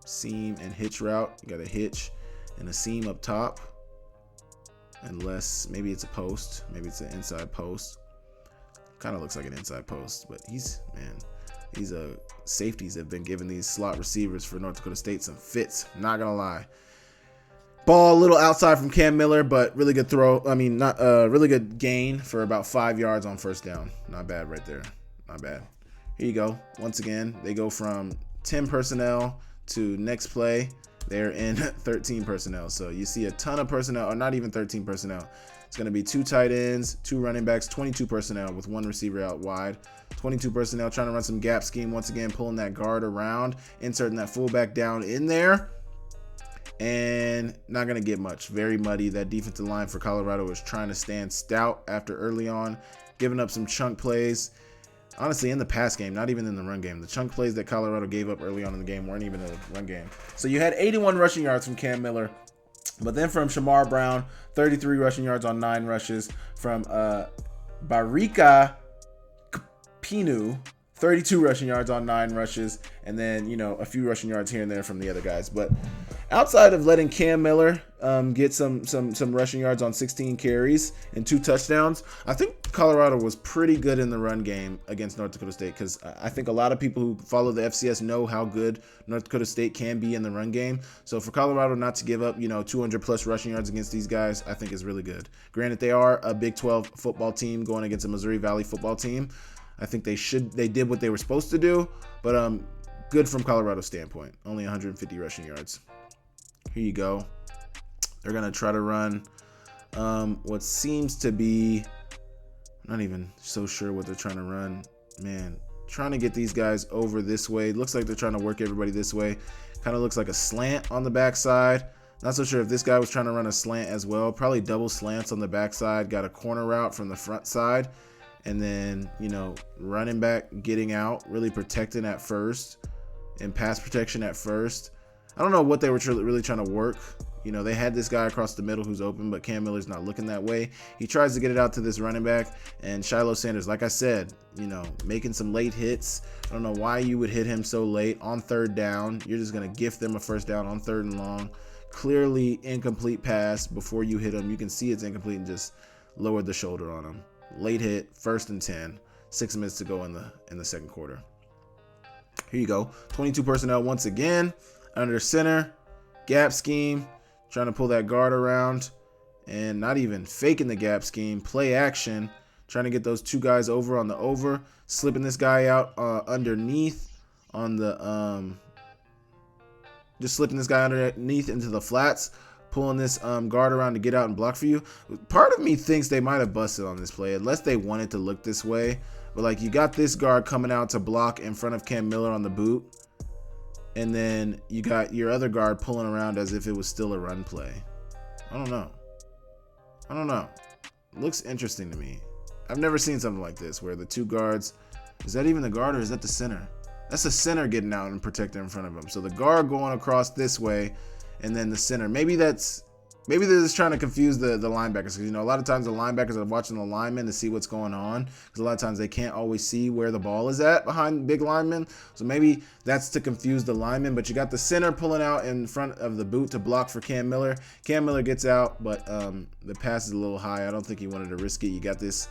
Seam and hitch route. You got a hitch and a seam up top. Unless maybe it's a post. Maybe it's an inside post. Kind of looks like an inside post. But these safeties have been giving these slot receivers for North Dakota State some fits. Not going to lie. Ball a little outside from Cam Miller, but really good throw. I mean, not really good gain for about 5 yards on first down. Not bad right there. Not bad. Here you go. Once again, they go from 10 personnel to next play. They're in 13 personnel. So you see a ton of personnel, or not even 13 personnel. It's going to be 2 tight ends, 2 running backs, 22 personnel with 1 receiver out wide. 22 personnel trying to run some gap scheme. Once again, pulling that guard around, inserting that fullback down in there. And not going to get much. Very muddy. That defensive line for Colorado was trying to stand stout after early on, giving up some chunk plays. Honestly, in the pass game, not even in the run game. The chunk plays that Colorado gave up early on in the game weren't even in the run game. So you had 81 rushing yards from Cam Miller. But then from Shamar Brown, 33 rushing yards on 9 rushes. From Barika Pinu, 32 rushing yards on 9 rushes. And then, a few rushing yards here and there from the other guys. But outside of letting Cam Miller get some rushing yards on 16 carries and 2 touchdowns, I think Colorado was pretty good in the run game against North Dakota State, because I think a lot of people who follow the FCS know how good North Dakota State can be in the run game. So for Colorado not to give up, 200 plus rushing yards against these guys, I think is really good. Granted, they are a Big 12 football team going against a Missouri Valley football team. I think they did what they were supposed to do, but good from Colorado's standpoint. Only 150 rushing yards. Here you go. They're going to try to run what seems to be, I'm not even so sure what they're trying to run. Man, trying to get these guys over this way. Looks like they're trying to work everybody this way. Kind of looks like a slant on the backside. Not so sure if this guy was trying to run a slant as well. Probably double slants on the backside. Got a corner route from the front side. And then, running back, getting out, really protecting at first, and pass protection at first. I don't know what they were really trying to work. They had this guy across the middle who's open, but Cam Miller's not looking that way. He tries to get it out to this running back, and Shiloh Sanders, like I said, making some late hits. I don't know why you would hit him so late on 3rd down. You're just going to gift them a first down on 3rd and long. Clearly incomplete pass before you hit him. You can see it's incomplete and just lowered the shoulder on him. Late hit, 1st and 10. 6 minutes to go in the second quarter. Here you go. 22 personnel once again. Under center. Gap scheme. Trying to pull that guard around. And not even faking the gap scheme. Play action. Trying to get those 2 guys over on the over. Slipping this guy out underneath on the... just slipping this guy underneath into the flats. Pulling this guard around to get out and block for you. Part of me thinks they might have busted on this play, unless they wanted to look this way. But you got this guard coming out to block in front of Cam Miller on the boot, and then you got your other guard pulling around as if it was still a run play. I don't know. Looks interesting to me. I've never seen something like this where the 2 guards, is that even the guard or is that the center? That's the center getting out and protecting in front of him. So the guard going across this way, and then the center. Maybe they're just trying to confuse the linebackers, because a lot of times the linebackers are watching the linemen to see what's going on, because a lot of times they can't always see where the ball is at behind big linemen. So maybe that's to confuse the linemen. But you got the center pulling out in front of the boot to block for Cam Miller. Cam Miller gets out, but the pass is a little high. I don't think he wanted to risk it. You got this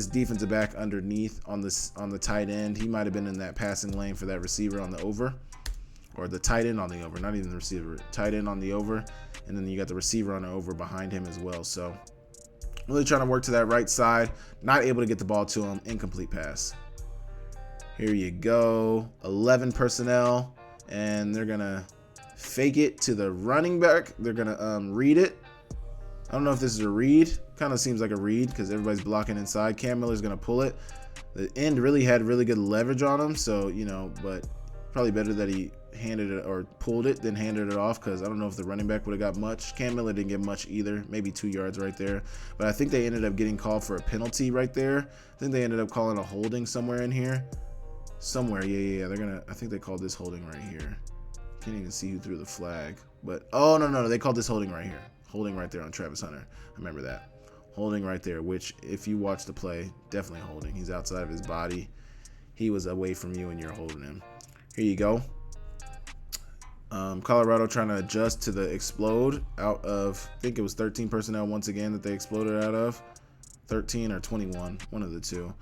defensive back underneath on the tight end. He might have been in that passing lane for that receiver on the over. Or the tight end on the over, not even the receiver, tight end on the over. And then you got the receiver on the over behind him as well. So really trying to work to that right side. Not able to get the ball to him. Incomplete pass. Here you go. 11 personnel. And they're going to fake it to the running back. They're going to read it. I don't know if this is a read. Kind of seems like a read because everybody's blocking inside. Cam Miller's going to pull it. The end really had really good leverage on him. So, but probably better that he handed it or pulled it than handed it off, because I don't know if the running back would have got much. Cam Miller didn't get much either, maybe 2 yards right there. But I think they ended up getting called for a penalty right there. I think they ended up calling a holding somewhere in here. Yeah. I think they called this holding right here. Can't even see who threw the flag. But no, they called this holding right here. Holding right there on Travis Hunter. I remember that. Holding right there, which if you watch the play, definitely holding. He's outside of his body. He was away from you and you're holding him. Here you go. Colorado trying to adjust to the explode out of, I think it was 13 personnel once again that they exploded out of. 13 or 21, one of the two.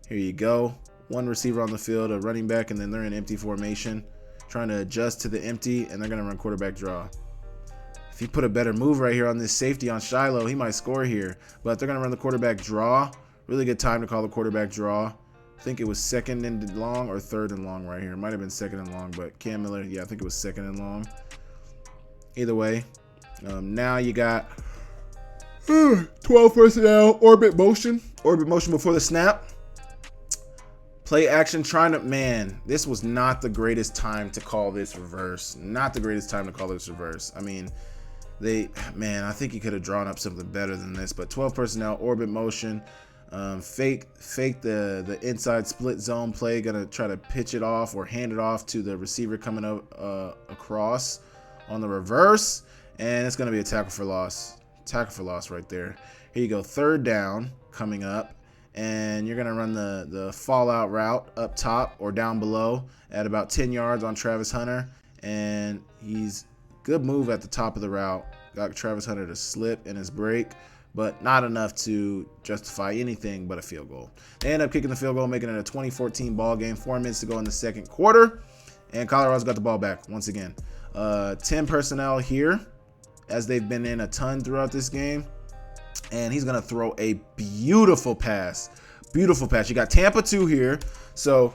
Here you go. One receiver on the field, a running back, and then they're in empty formation. trying to adjust to the empty, and they're going to run quarterback draw. If he put a better move right here on this safety on Shiloh, he might score here. But they're going to run the quarterback draw. Really good time to call the quarterback draw. I think it was second and long or third and long right here. It might have been second and long, but Cam Miller, yeah, I think it was second and long. Either way, now you got 12 personnel, orbit motion before the snap. Play action trying to, man, this was not the greatest time to call this reverse. Not the greatest time to call this reverse. I mean, I think he could have drawn up something better than this, but 12 personnel, orbit motion, fake the inside split zone play, gonna try to pitch it off or hand it off to the receiver coming up across on the reverse, and it's gonna be a tackle for loss right there. Here you go, third down coming up, and you're gonna run the fallout route up top or down below at about 10 yards on Travis Hunter, and he's good move at the top of the route. Got Travis Hunter to slip in his break, but not enough to justify anything but a field goal. They end up kicking the field goal, making it a 2014 ball game. 4 minutes to go in the second quarter, and Colorado's got the ball back once again. 10 personnel here, as they've been in a ton throughout this game, and he's gonna throw a beautiful pass. Beautiful pass. You got Tampa 2 here, so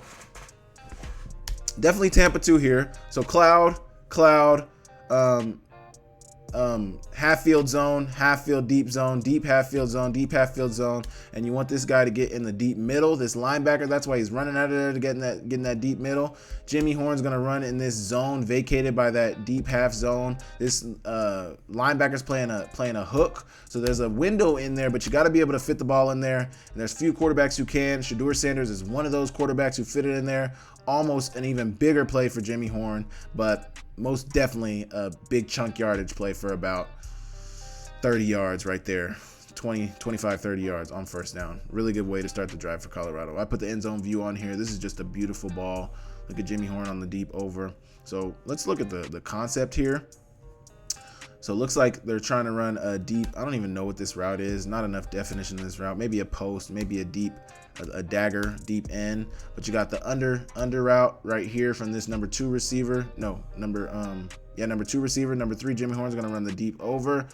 definitely Tampa 2 here. So cloud, half field zone, half field deep zone, deep half field zone, deep half field zone, and you want this guy to get in the deep middle. This linebacker, that's why he's running out of there to get in that deep middle. Jimmy Horn's gonna run in this zone vacated by that deep half zone. This linebacker's playing a hook, so there's a window in there, but you got to be able to fit the ball in there. And there's few quarterbacks who can. Shedeur Sanders is one of those quarterbacks who fit it in there. Almost an even bigger play for Jimmy Horn, but most definitely a big chunk yardage play for about 30 yards right there. 25, 30 yards on first down. Really good way to start the drive for Colorado. I put the end zone view on here. This is just a beautiful ball. Look at Jimmy Horn on the deep over. So let's look at the concept here. So it looks like they're trying to run a deep, I don't even know what this route is. Not enough definition in this route. Maybe a post, maybe a dagger deep end, but you got the under route right here from this number 2 receiver. Number 2 receiver. Number 3, Jimmy Horn's gonna run the deep over.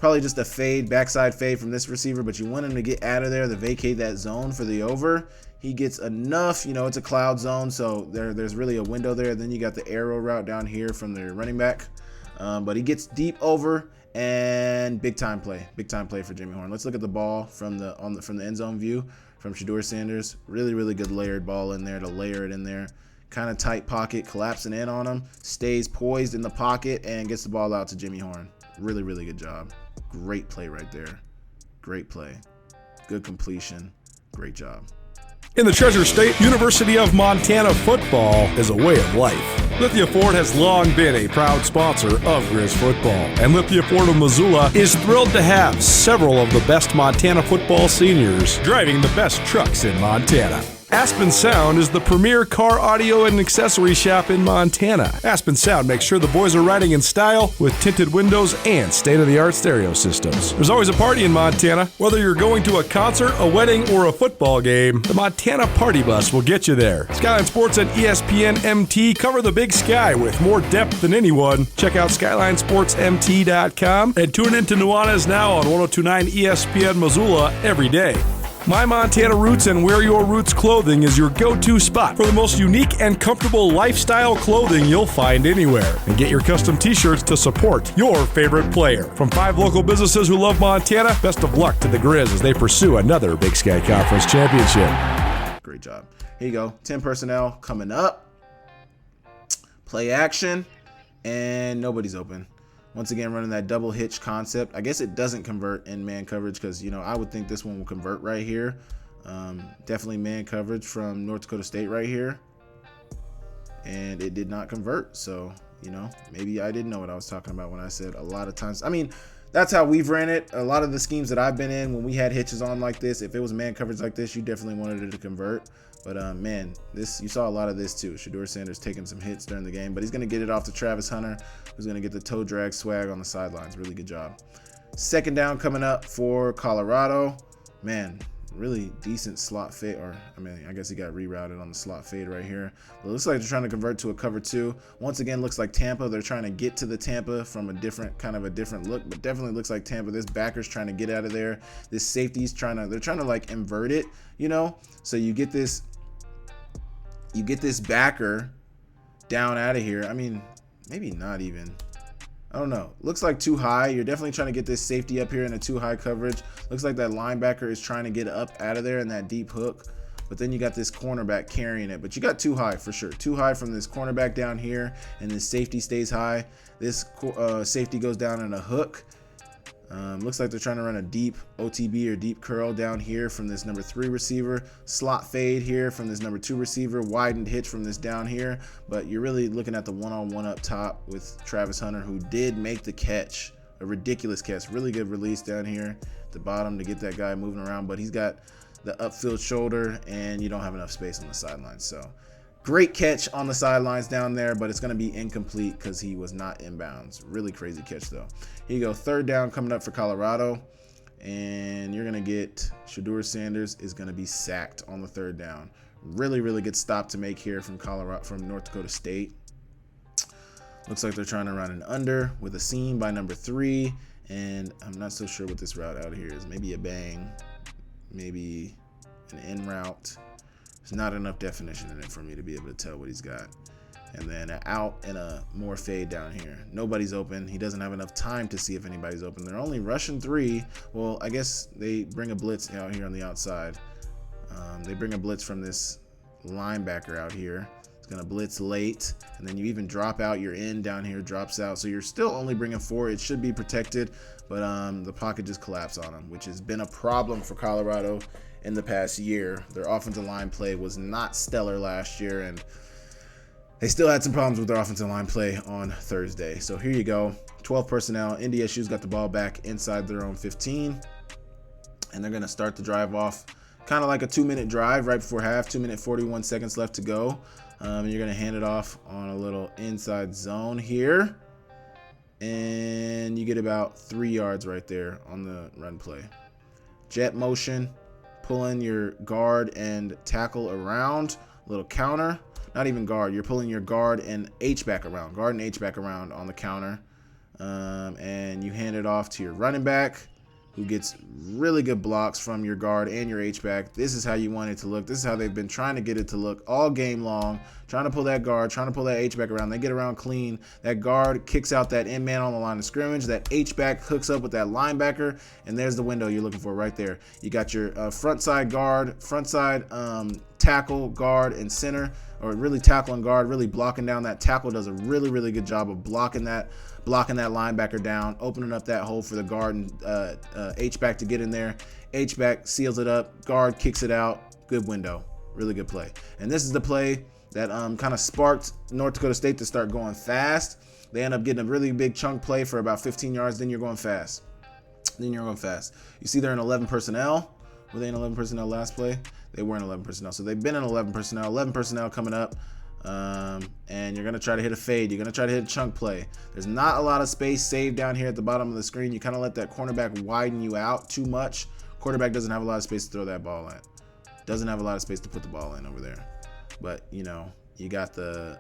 Probably just a fade, backside fade from this receiver, but you want him to get out of there to vacate that zone for the over. He gets enough, it's a cloud zone, so there's really a window there. Then you got the arrow route down here from the running back, but he gets deep over. And big time play for Jimmy Horn. Let's look at the ball from the end zone view from Shedeur Sanders. Really good layered ball in there to layer it in there. Kind of tight pocket, collapsing in on him, stays poised in the pocket, and gets the ball out to Jimmy Horn. Really good job. Great play right there. Great play. Good completion. Great job. In the Treasure State, University of Montana football is a way of life. Lithia Ford has long been a proud sponsor of Grizz football, and Lithia Ford of Missoula is thrilled to have several of the best Montana football seniors driving the best trucks in Montana. Aspen Sound is the premier car audio and accessory shop in Montana. Aspen Sound makes sure the boys are riding in style with tinted windows and state-of-the-art stereo systems. There's always a party in Montana. Whether you're going to a concert, a wedding, or a football game, the Montana Party Bus will get you there. Skyline Sports and ESPN MT cover the Big Sky with more depth than anyone. Check out SkylineSportsMT.com and tune in to Nuanez Now on 1029 ESPN Missoula every day. My Montana Roots and Wear Your Roots clothing is your go-to spot for the most unique and comfortable lifestyle clothing you'll find anywhere. And get your custom t-shirts to support your favorite player. From 5 local businesses who love Montana, best of luck to the Grizz as they pursue another Big Sky Conference championship. Great job. Here you go. 10 personnel coming up. Play action. And nobody's open. Once again, running that double hitch concept. I guess it doesn't convert in man coverage because, I would think this one will convert right here. Definitely man coverage from North Dakota State right here. And it did not convert. So, maybe I didn't know what I was talking about when I said a lot of times. I mean, that's how we've ran it. A lot of the schemes that I've been in, when we had hitches on like this, if it was man coverage like this, you definitely wanted it to convert. But, man, you saw a lot of this too. Shedeur Sanders taking some hits during the game, but he's going to get it off to Travis Hunter, who's going to get the toe drag swag on the sidelines. Really good job. Second down coming up for Colorado. Man, really decent slot fade, or I mean, I guess he got rerouted on the slot fade right here. But it looks like they're trying to convert to a cover 2. Once again, looks like Tampa. They're trying to get to the Tampa from a different look, but definitely looks like Tampa. This backer's trying to get out of there. This safety's they're trying to like invert it, you know? So you get this backer down out of here. I mean, maybe not even. I don't know. Looks like too high. You're definitely trying to get this safety up here in a too high coverage. Looks like that linebacker is trying to get up out of there in that deep hook. But then you got this cornerback carrying it. But you got too high for sure. Too high from this cornerback down here. And this safety stays high. This safety goes down in a hook. Looks like they're trying to run a deep OTB or deep curl down here from this number 3 receiver. Slot fade here from this number 2 receiver. Widened hitch from this down here. But you're really looking at the one-on-one up top with Travis Hunter, who did make the catch. A ridiculous catch. Really good release down here at the bottom to get that guy moving around. But he's got the upfield shoulder, and you don't have enough space on the sidelines. So great catch on the sidelines down there, but it's going to be incomplete because he was not inbounds. Really crazy catch, though. Here you go. Third down coming up for Colorado. And you're going to get Shedeur Sanders is going to be sacked on the third down. Really, really good stop to make here from North Dakota State. Looks like they're trying to run an under with a seam by number 3. And I'm not so sure what this route out here is. Maybe a bang. Maybe an in route. There's not enough definition in it for me to be able to tell what he's got. And then an out and a more fade down here. Nobody's open. He doesn't have enough time to see if anybody's open. They're only rushing 3. Well, I guess they bring a blitz out here on the outside. They bring a blitz from this linebacker out here. It's going to blitz late. And then you even drop out your end down here, drops out. So you're still only bringing 4. It should be protected. But the pocket just collapsed on him, which has been a problem for Colorado in the past year. Their offensive line play was not stellar last year, and they still had some problems with their offensive line play on Thursday. So here you go. 12 personnel. NDSU's got the ball back inside their own 15. And they're going to start the drive off kind of like a 2-minute drive right before half. 2 minute 41 seconds left to go. You're going to hand it off on a little inside zone here. And you get about 3 yards right there on the run play. Jet motion. Pulling your guard and tackle around. Little counter. Not even guard. You're pulling your guard and H-back around. Guard and H-back around on the counter. And you hand it off to your running back, who gets really good blocks from your guard and your H-back. This is how you want it to look. This is how they've been trying to get it to look all game long. Trying to pull that guard, trying to pull that H-back around. They get around clean. That guard kicks out that end man on the line of scrimmage. That H-back hooks up with that linebacker, and there's the window you're looking for right there. You got your front side guard, front side tackle, guard, and center, or really tackle and guard, really blocking down. That tackle does a really, really good job of blocking that linebacker down, opening up that hole for the guard and H-back to get in there. H-back seals it up, guard kicks it out. Good window. Really good play. And this is the play that kind of sparked North Dakota State to start going fast. They end up getting a really big chunk play for about 15 yards. Then you're going fast. You see they're in 11 personnel. Were they in 11 personnel last play? They were in 11 personnel. So they've been in 11 personnel. 11 personnel coming up. And you're going to try to hit a fade. You're going to try to hit a chunk play. There's not a lot of space saved down here at the bottom of the screen. You kind of let that cornerback widen you out too much. Quarterback doesn't have a lot of space to throw that ball at. Doesn't have a lot of space to put the ball in over there. But, you know, you got the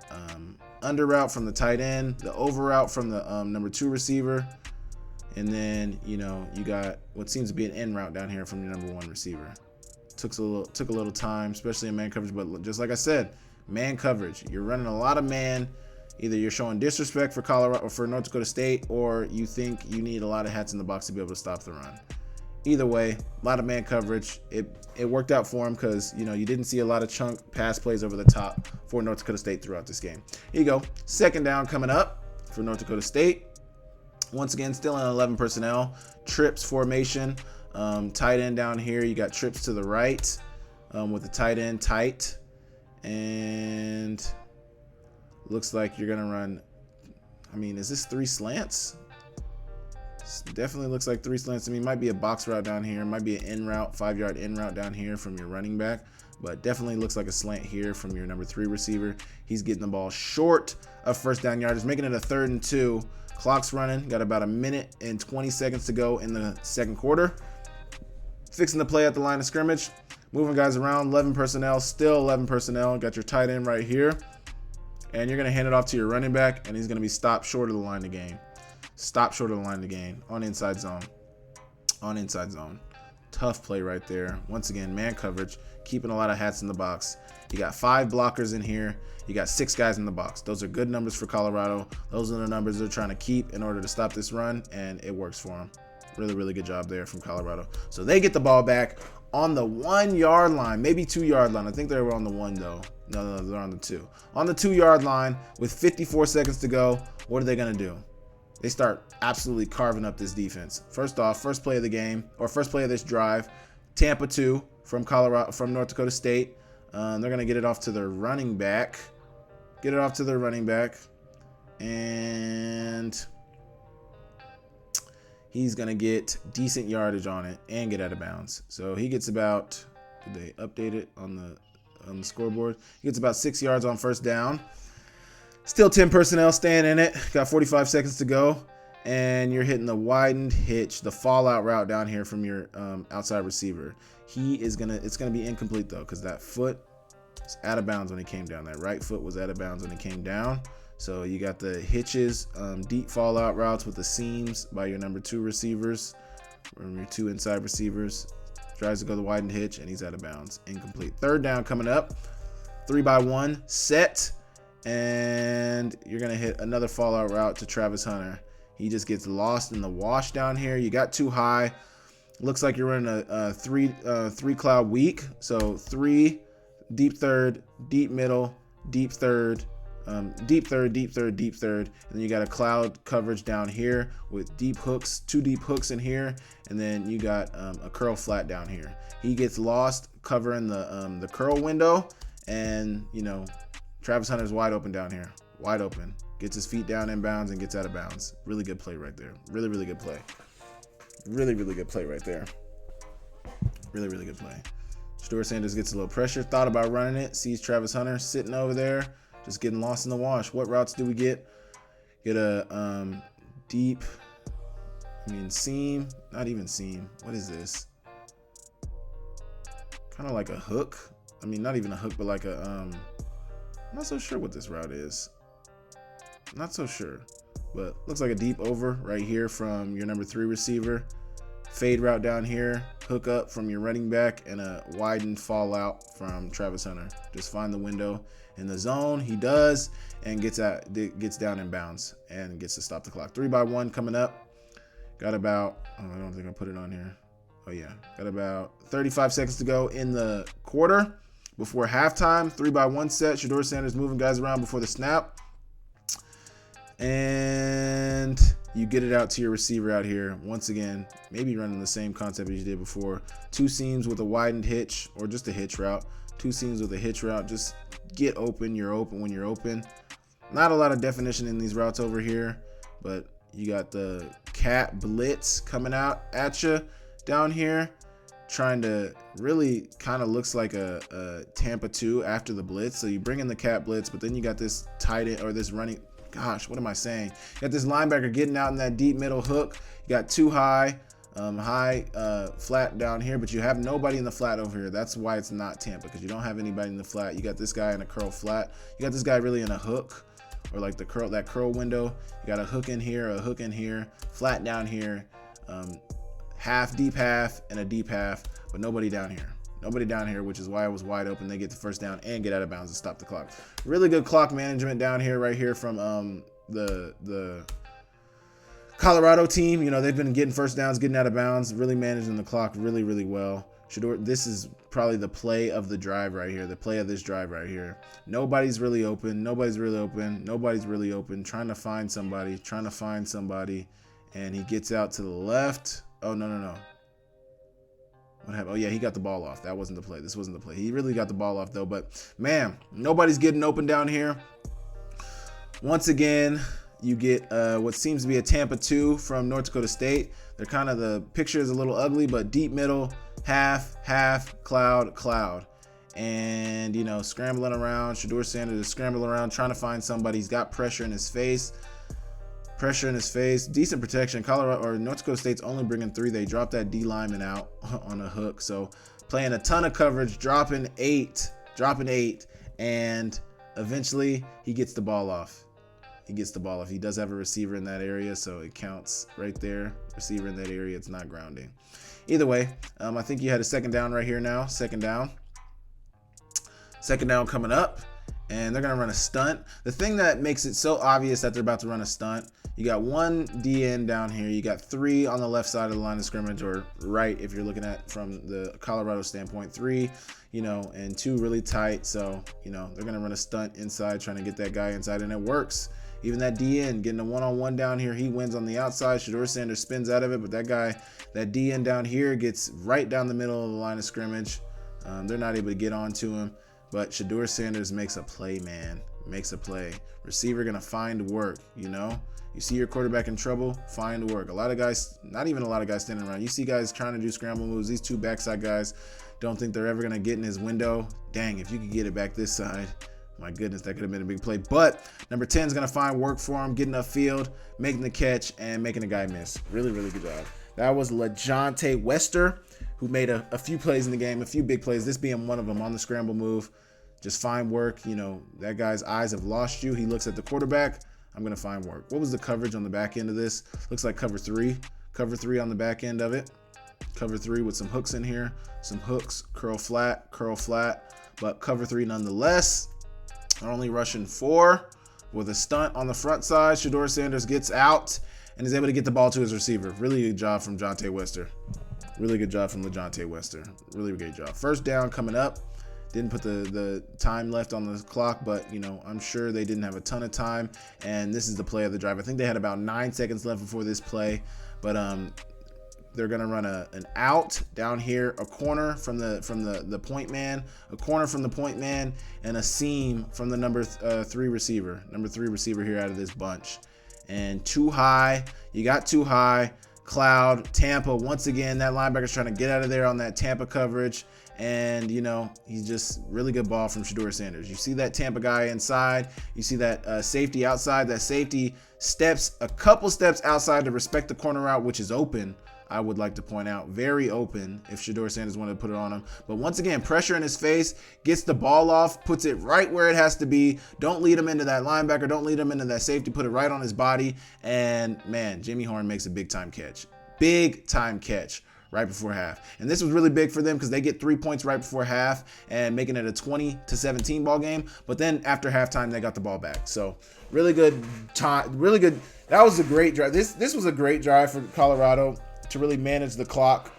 under route from the tight end, the over route from the number 2 receiver. And then, you know, you got what seems to be an in route down here from your number 1 receiver. Took a little time, especially in man coverage. But just like I said, man coverage. You're running a lot of man. Either you're showing disrespect for Colorado or for North Dakota State, or you think you need a lot of hats in the box to be able to stop the run. Either way, a lot of man coverage. It worked out for him because, you know, you didn't see a lot of chunk pass plays over the top for North Dakota State throughout this game. Here you go. Second down coming up for North Dakota State. Once again, still in 11 personnel. Trips formation. Tight end down here. You got trips to the right with the tight end tight. And looks like you're going to run. I mean, is this 3 slants? Definitely looks like 3 slants to me. Might be a box route down here. Might be an in route, 5-yard in route down here from your running back. But definitely looks like a slant here from your number 3 receiver. He's getting the ball short of first down yardage, making it a 3rd and 2. Clock's running. Got about 1 minute and 20 seconds to go in the second quarter. fixing the play at the line of scrimmage, moving guys around, 11 personnel, still 11 personnel. Got your tight end right here. And you're going to hand it off to your running back, and he's going to be stopped short of the line to gain. Stop short of the line to gain on inside zone. On inside zone. Tough play right there. Once again, man coverage, keeping a lot of hats in the box. You got 5 blockers in here. You got 6 guys in the box. Those are good numbers for Colorado. Those are the numbers they're trying to keep in order to stop this run, and it works for them. Really, really good job there from Colorado. So they get the ball back on the 1 yard line, maybe 2 yard line. I think they were on the 1 though. No, they're on the 2. On the 2 yard line with 54 seconds to go, what are they going to do? They start absolutely carving up this defense. First off, first play of the game, or first play of this drive, Tampa 2 from North Dakota State. They're going to get it off to their running back. And he's going to get decent yardage on it and get out of bounds. So he gets about, did they update it on the scoreboard? He gets about 6 yards on first down. Still 10 personnel staying in it. Got 45 seconds to go. And you're hitting the widened hitch, the fallout route down here from your outside receiver. It's gonna be incomplete though, because that foot is out of bounds when he came down. That right foot was out of bounds when he came down. So you got the hitches, deep fallout routes with the seams by your number 2 receivers, or your 2 inside receivers. Tries to go the widened hitch, and he's out of bounds. Incomplete. Third down coming up. 3-by-1 set. And you're going to hit another fallout route to Travis Hunter. He just gets lost in the wash down here. You got too high. Looks like you're running a three cloud weak. So 3, deep third, deep middle, deep third, deep third, deep third, deep third. And then you got a cloud coverage down here with deep hooks, 2 deep hooks in here. And then you got a curl flat down here. He gets lost covering the curl window. And, you know, Travis Hunter's wide open down here. Wide open. Gets his feet down in bounds and gets out of bounds. Really good play right there. Really, really good play. Really, really good play right there. Really, really good play. Shedeur Sanders gets a little pressure. Thought about running it. Sees Travis Hunter sitting over there. Just getting lost in the wash. What routes do we get? Get a deep, seam. Not even seam. What is this? Kind of like a hook. Not even a hook, but like a... I'm not so sure what this route is. Not so sure. But looks like a deep over right here from your number 3 receiver. Fade route down here. Hook up from your running back. And a widened fallout from Travis Hunter. Just find the window in the zone. He does. And gets down in bounds. And gets to stop the clock. 3-by-1 coming up. Got about... I don't think I put it on here. Oh, yeah. Got about 35 seconds to go in the quarter. Before halftime, 3-by-1 set. Shedeur Sanders moving guys around before the snap. And you get it out to your receiver out here. Once again, maybe running the same concept as you did before. 2 seams with a widened hitch, or just a hitch route. 2 seams with a hitch route. Just get open. You're open when you're open. Not a lot of definition in these routes over here, but you got the cat blitz coming out at you down here. Trying to really kind of looks like a Tampa 2 after the blitz. So you bring in the cat blitz, but then you got this tight end or this running. Gosh, what am I saying? You got this linebacker getting out in that deep middle hook. You got too high, flat down here, but you have nobody in the flat over here. That's why it's not Tampa, because you don't have anybody in the flat. You got this guy in a curl flat. You got this guy really in a hook, or like that curl window. You got a hook in here, flat down here. Half, deep half, and a deep half, but nobody down here, which is why it was wide open. They get the first down and get out of bounds and stop the clock. Really good clock management down here, right here from the Colorado team. You know, they've been getting first downs, getting out of bounds, really managing the clock really, really well. Shedeur, this is probably the play of the drive right here, the play of this drive right here. Nobody's really open, trying to find somebody, and he gets out to the left. Oh, no. What happened? Oh, yeah, he got the ball off. That wasn't the play. This wasn't the play. He really got the ball off, though. But, man, nobody's getting open down here. Once again, you get what seems to be a Tampa 2 from North Dakota State. They're kind of, the picture is a little ugly, but deep middle, half, cloud. And, you know, scrambling around. Shedeur Sanders is scrambling around, trying to find somebody. He's got pressure in his face. Pressure in his face. Decent protection. Colorado or North Dakota State's only bringing 3. They dropped that D lineman out on a hook. So playing a ton of coverage, dropping eight, and eventually he gets the ball off. He does have a receiver in that area, so it counts right there. Receiver in that area, it's not grounding. Either way, I think you had a second down right here now. Second down coming up, and they're going to run a stunt. The thing that makes it so obvious that they're about to run a stunt, you got 1 DN down here. You got 3 on the left side of the line of scrimmage, or right if you're looking at from the Colorado standpoint. 3, and 2 really tight. So, they're going to run a stunt inside, trying to get that guy inside, and it works. Even that DN getting a one-on-one down here, he wins on the outside. Shedeur Sanders spins out of it, but that DN down here gets right down the middle of the line of scrimmage. They're not able to get onto him, but Shedeur Sanders makes a play, man. Makes a play. Receiver gonna find work, You see your quarterback in trouble, find work. A lot of guys, not even a lot of guys standing around. You see guys trying to do scramble moves. These 2 backside guys don't think they're ever gonna get in his window. Dang, if you could get it back this side. My goodness, that could have been a big play. But number 10 is going to find work for him, getting upfield, making the catch, and making the guy miss. Really, really good job. That was LaJohntay Wester, who made a few plays in the game, a few big plays, this being one of them on the scramble move. Just find work. That guy's eyes have lost you. He looks at the quarterback. I'm going to find work. What was the coverage on the back end of this? Looks like cover 3. Cover 3 on the back end of it. Cover 3 with some hooks in here. Some hooks, curl flat. But cover 3 nonetheless. Only rushing 4 with a stunt on the front side. Shedeur Sanders gets out and is able to get the ball to his receiver. Really good job from LaJohntay Wester. Really great job. First down coming up. Didn't put the time left on the clock, but, I'm sure they didn't have a ton of time. And this is the play of the drive. I think they had about 9 seconds left before this play. But they're going to run an out down here, a corner from the point man, and a seam from the number 3 receiver. Number 3 receiver here out of this bunch. And too high. You got too high. Cloud, Tampa, once again, that linebacker's trying to get out of there on that Tampa coverage. And, he's just really good ball from Shedeur Sanders. You see that Tampa guy inside. You see that safety outside. That safety steps a couple steps outside to respect the corner route, which is open. I would like to point out, very open if Shedeur Sanders wanted to put it on him. But once again, pressure in his face, gets the ball off, puts it right where it has to be. Don't lead him into that linebacker. Don't lead him into that safety. Put it right on his body. And, man, Jimmy Horn makes a big-time catch. Big-time catch right before half. And this was really big for them because they get 3 points right before half and making it a 20-17 ball game. But then after halftime, they got the ball back. So really good time. Really good. That was a great drive. This was a great drive for Colorado to really manage the clock.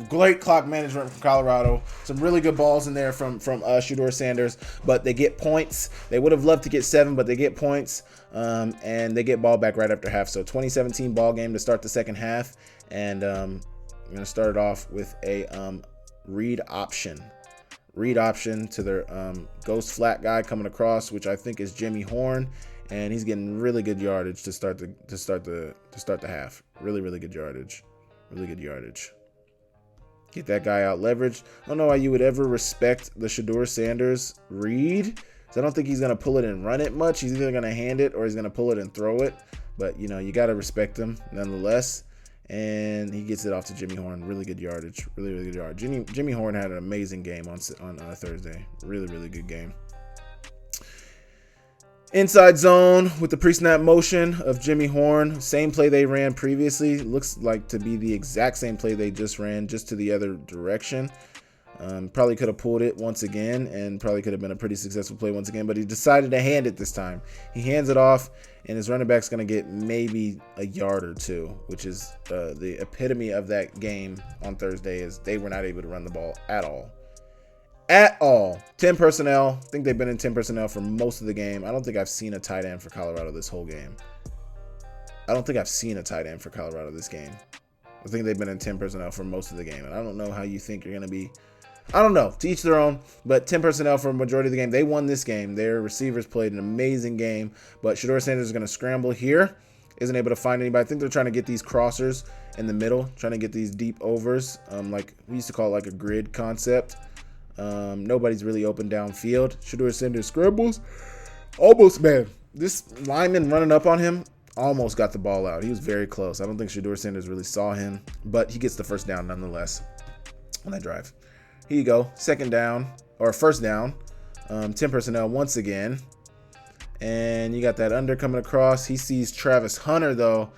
Great clock management from Colorado. Some really good balls in there from Shedeur Sanders, but they get points. They would have loved to get 7, but they get points, and they get ball back right after half. So 2017 ball game to start the second half, and I'm going to start it off with a read option to their ghost flat guy coming across, which I think is Jimmy Horn. And he's getting really good yardage to start the half. Really good yardage. Get that guy out leveraged. I don't know why you would ever respect the Shedeur Sanders read. So I don't think he's gonna pull it and run it much. He's either gonna hand it or he's gonna pull it and throw it. But you gotta respect him nonetheless. And he gets it off to Jimmy Horn. Really good yardage. Really good yardage. Jimmy Horn had an amazing game on Thursday. Really good game. Inside zone with the pre-snap motion of Jimmy Horn. Same play they ran previously. Looks like to be the exact same play they just ran, just to the other direction. Probably could have pulled it once again and probably could have been a pretty successful play once again, but he decided to hand it this time. He hands it off, and his running back's going to get maybe a yard or 2, which is the epitome of that game on Thursday, is they were not able to run the ball at all. 10 personnel. I think they've been in 10 personnel for most of the game. I don't think I've seen a tight end for Colorado this whole game. I think they've been in 10 personnel for most of the game. And I don't know how you think you're going to be. I don't know. To each their own. But 10 personnel for a majority of the game. They won this game. Their receivers played an amazing game. But Shedeur Sanders is going to scramble here. Isn't able to find anybody. I think they're trying to get these crossers in the middle. Trying to get these deep overs. Like we used to call it like a grid concept. Nobody's really open downfield. Shedeur Sanders scrambles. Almost, man. This lineman running up on him almost got the ball out. He was very close. I don't think Shedeur Sanders really saw him, but he gets the first down nonetheless on that drive. Here you go. Second down, or first down. 10 personnel once again. And you got that under coming across. He sees Travis Hunter, though.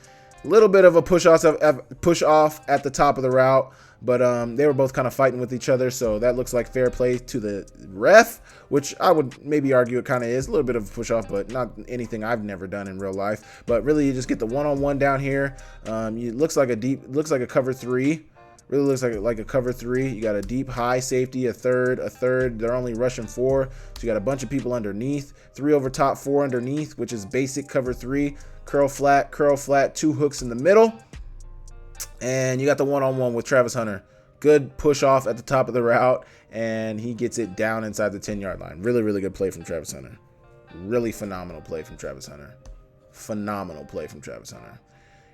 A little bit of a push off at the top of the route. But they were both kind of fighting with each other, so that looks like fair play to the ref, which I would maybe argue it kind of is. A little bit of a push-off, but not anything I've never done in real life. But really, you just get the one-on-one down here. It looks like a cover three. Really looks like a cover three. You got a deep high safety, a third. They're only rushing 4, so you got a bunch of people underneath. 3 over top, 4 underneath, which is basic cover 3. Curl flat, 2 hooks in the middle. And you got the one-on-one with Travis Hunter. Good push off at the top of the route, and he gets it down inside the 10-yard line. Really, really good play from Travis Hunter. Really phenomenal play from Travis Hunter. Phenomenal play from Travis Hunter.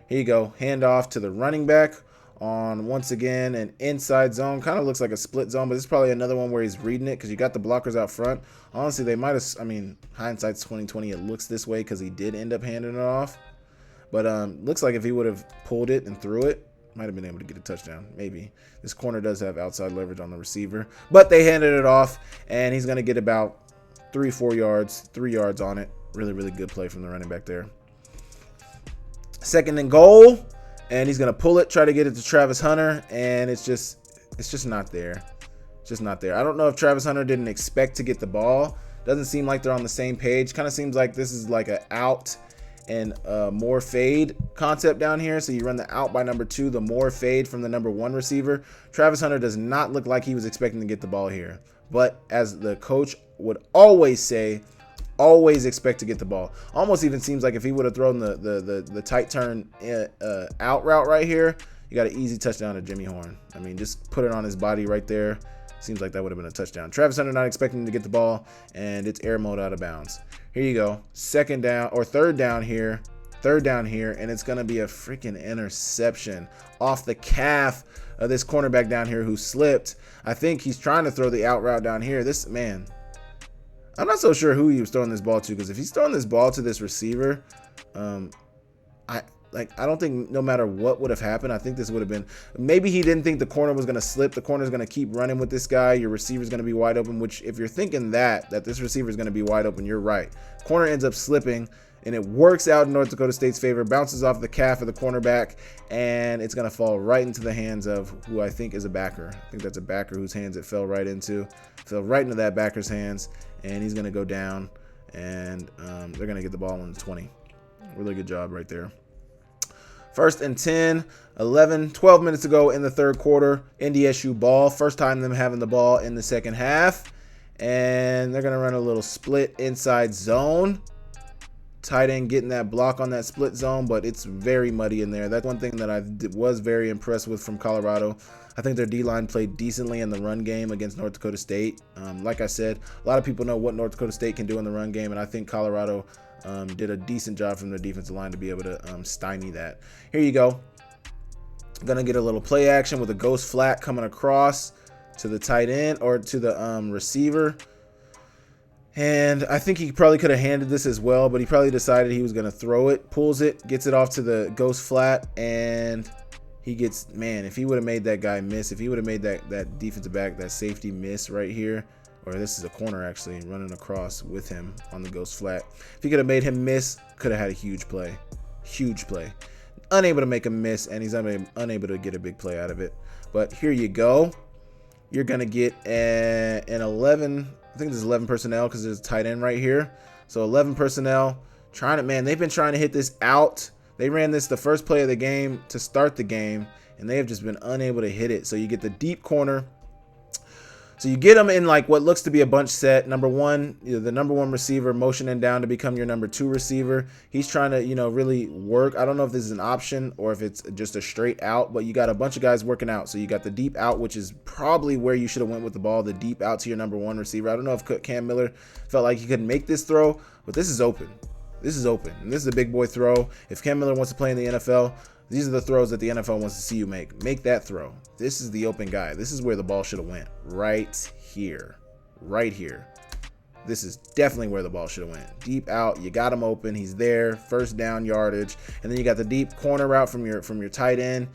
Here you go. Hand off to the running back on, once again, an inside zone. Kind of looks like a split zone, but this is probably another one where he's reading it because you got the blockers out front. Honestly, they might have, hindsight's 2020. It looks this way because he did end up handing it off. But looks like if he would have pulled it and threw it, might have been able to get a touchdown. Maybe. This corner does have outside leverage on the receiver. But they handed it off, and he's going to get about 3 yards on it. Really, really good play from the running back there. Second and goal, and he's going to pull it, try to get it to Travis Hunter, and it's just not there. Just not there. I don't know if Travis Hunter didn't expect to get the ball. Doesn't seem like they're on the same page. Kind of seems like this is like an out and more fade concept down here. So you run the out by number 2, the more fade from the number 1 receiver. Travis Hunter does not look like he was expecting to get the ball here. But as the coach would always say, always expect to get the ball. Almost even seems like if he would have thrown the tight turn out route right here, you got an easy touchdown to Jimmy Horn. I mean, just put it on his body right there. Seems like that would have been a touchdown. Travis Hunter not expecting to get the ball, and it's air mode out of bounds. Here you go. Third down here, and it's going to be a freaking interception off the calf of this cornerback down here who slipped. I think he's trying to throw the out route down here. This man, I'm not so sure who he was throwing this ball to, because if he's throwing this ball to this receiver, I don't think no matter what would have happened, I think this would have been, maybe he didn't think the corner was going to slip. The corner's going to keep running with this guy. Your receiver's going to be wide open, which if you're thinking that this receiver is going to be wide open, you're right. Corner ends up slipping, and it works out in North Dakota State's favor, bounces off the calf of the cornerback, and it's going to fall right into the hands of who I think is a backer. I think that's a backer whose hands it fell right into. Fell right into that backer's hands, and he's going to go down, and they're going to get the ball on the 20. Really good job right there. 1st and 10, 12 minutes ago in the third quarter. NDSU ball. First time them having the ball in the second half. And they're going to run a little split inside zone. Tight end getting that block on that split zone, but it's very muddy in there. That's one thing that I was very impressed with from Colorado. I think their D-line played decently in the run game against North Dakota State. Like I said, a lot of people know what North Dakota State can do in the run game, and I think Colorado did a decent job from their defensive line to be able to stymie that. Here you go. Gonna get a little play action with a ghost flat coming across to the tight end or to the receiver. And I think he probably could have handed this as well, but he probably decided he was going to throw it, pulls it, gets it off to the ghost flat, and he gets, man, if he would have made that guy miss, if he would have made that defensive back, that safety miss right here, or this is a corner actually, running across with him on the ghost flat. If he could have made him miss, could have had a huge play. Huge play. Unable to make him miss, and he's unable to get a big play out of it. But here you go. You're going to get an 11, I think there's 11 personnel because there's a tight end right here. So 11 personnel. They've been trying to hit this out. They ran this the first play of the game to start the game, and they have just been unable to hit it. So you get the deep corner. So you get them in like what looks to be a bunch set. Number one, the number 1 receiver motioning down to become your number 2 receiver. He's trying to, really work. I don't know if this is an option or if it's just a straight out, but you got a bunch of guys working out. So you got the deep out, which is probably where you should have went with the ball, the deep out to your number 1 receiver. I don't know if Cam Miller felt like he couldn't make this throw, but this is open. This is open, and this is a big boy throw. If Cam Miller wants to play in the NFL, these are the throws that the NFL wants to see you make. Make that throw. This is the open guy. This is where the ball should have went. Right here. Right here. this is definitely where the ball should have went. Deep out, you got him open, he's there, first down yardage, and then you got the deep corner route from your tight end.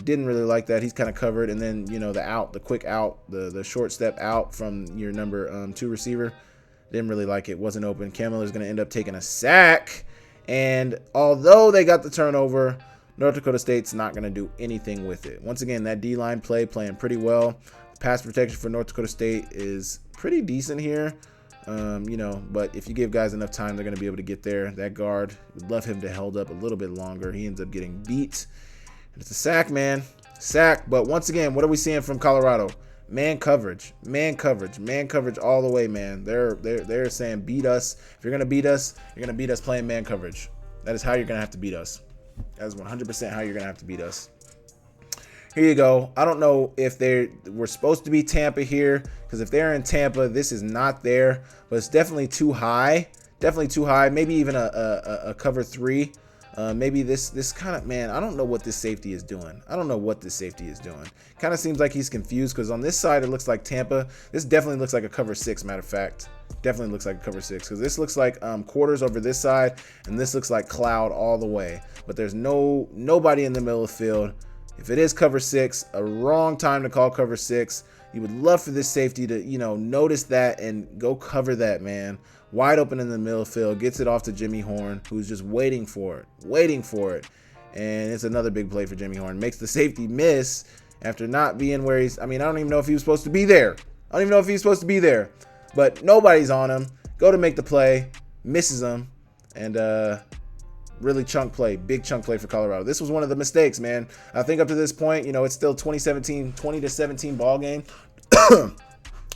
Didn't really like that. He's kind of covered, and then the quick out, the short step out from your number 2 receiver. Didn't really like it. Wasn't open. Cam Miller's going to end up taking a sack, and although they got the turnover, North Dakota State's not going to do anything with it. Once again, that D-line playing pretty well. The pass protection for North Dakota State is pretty decent here. But if you give guys enough time, they're going to be able to get there. That guard, would love him to held up a little bit longer. He ends up getting beat. It's a sack, man. Sack. But once again, what are we seeing from Colorado? Man coverage all the way, man. They're saying beat us. If you're going to beat us, you're going to beat us playing man coverage. That is how you're going to have to beat us. That is 100% how you're going to have to beat us. Here you go. I don't know if we're supposed to be Tampa here, because if they're in Tampa, this is not there, but it's definitely too high. Definitely too high. Maybe even a cover 3. Maybe this kind of, man, I don't know what this safety is doing. Kind of seems like he's confused, because on this side it looks like Tampa. This definitely looks like a cover 6, matter of fact. Definitely looks like a cover 6, because this looks like quarters over this side, and this looks like cloud all the way. But there's nobody in the middle of the field. If it is cover 6, a wrong time to call cover 6. You would love for this safety to, notice that and go cover that, man. Wide open in the middle of the field, gets it off to Jimmy Horn, who's just waiting for it. And it's another big play for Jimmy Horn. Makes the safety miss after not being where I don't even know if he was supposed to be there. But nobody's on him. Go to make the play, misses him, and really big chunk play for Colorado. This was one of the mistakes, man. I think up to this point, it's still 20-17 ball game.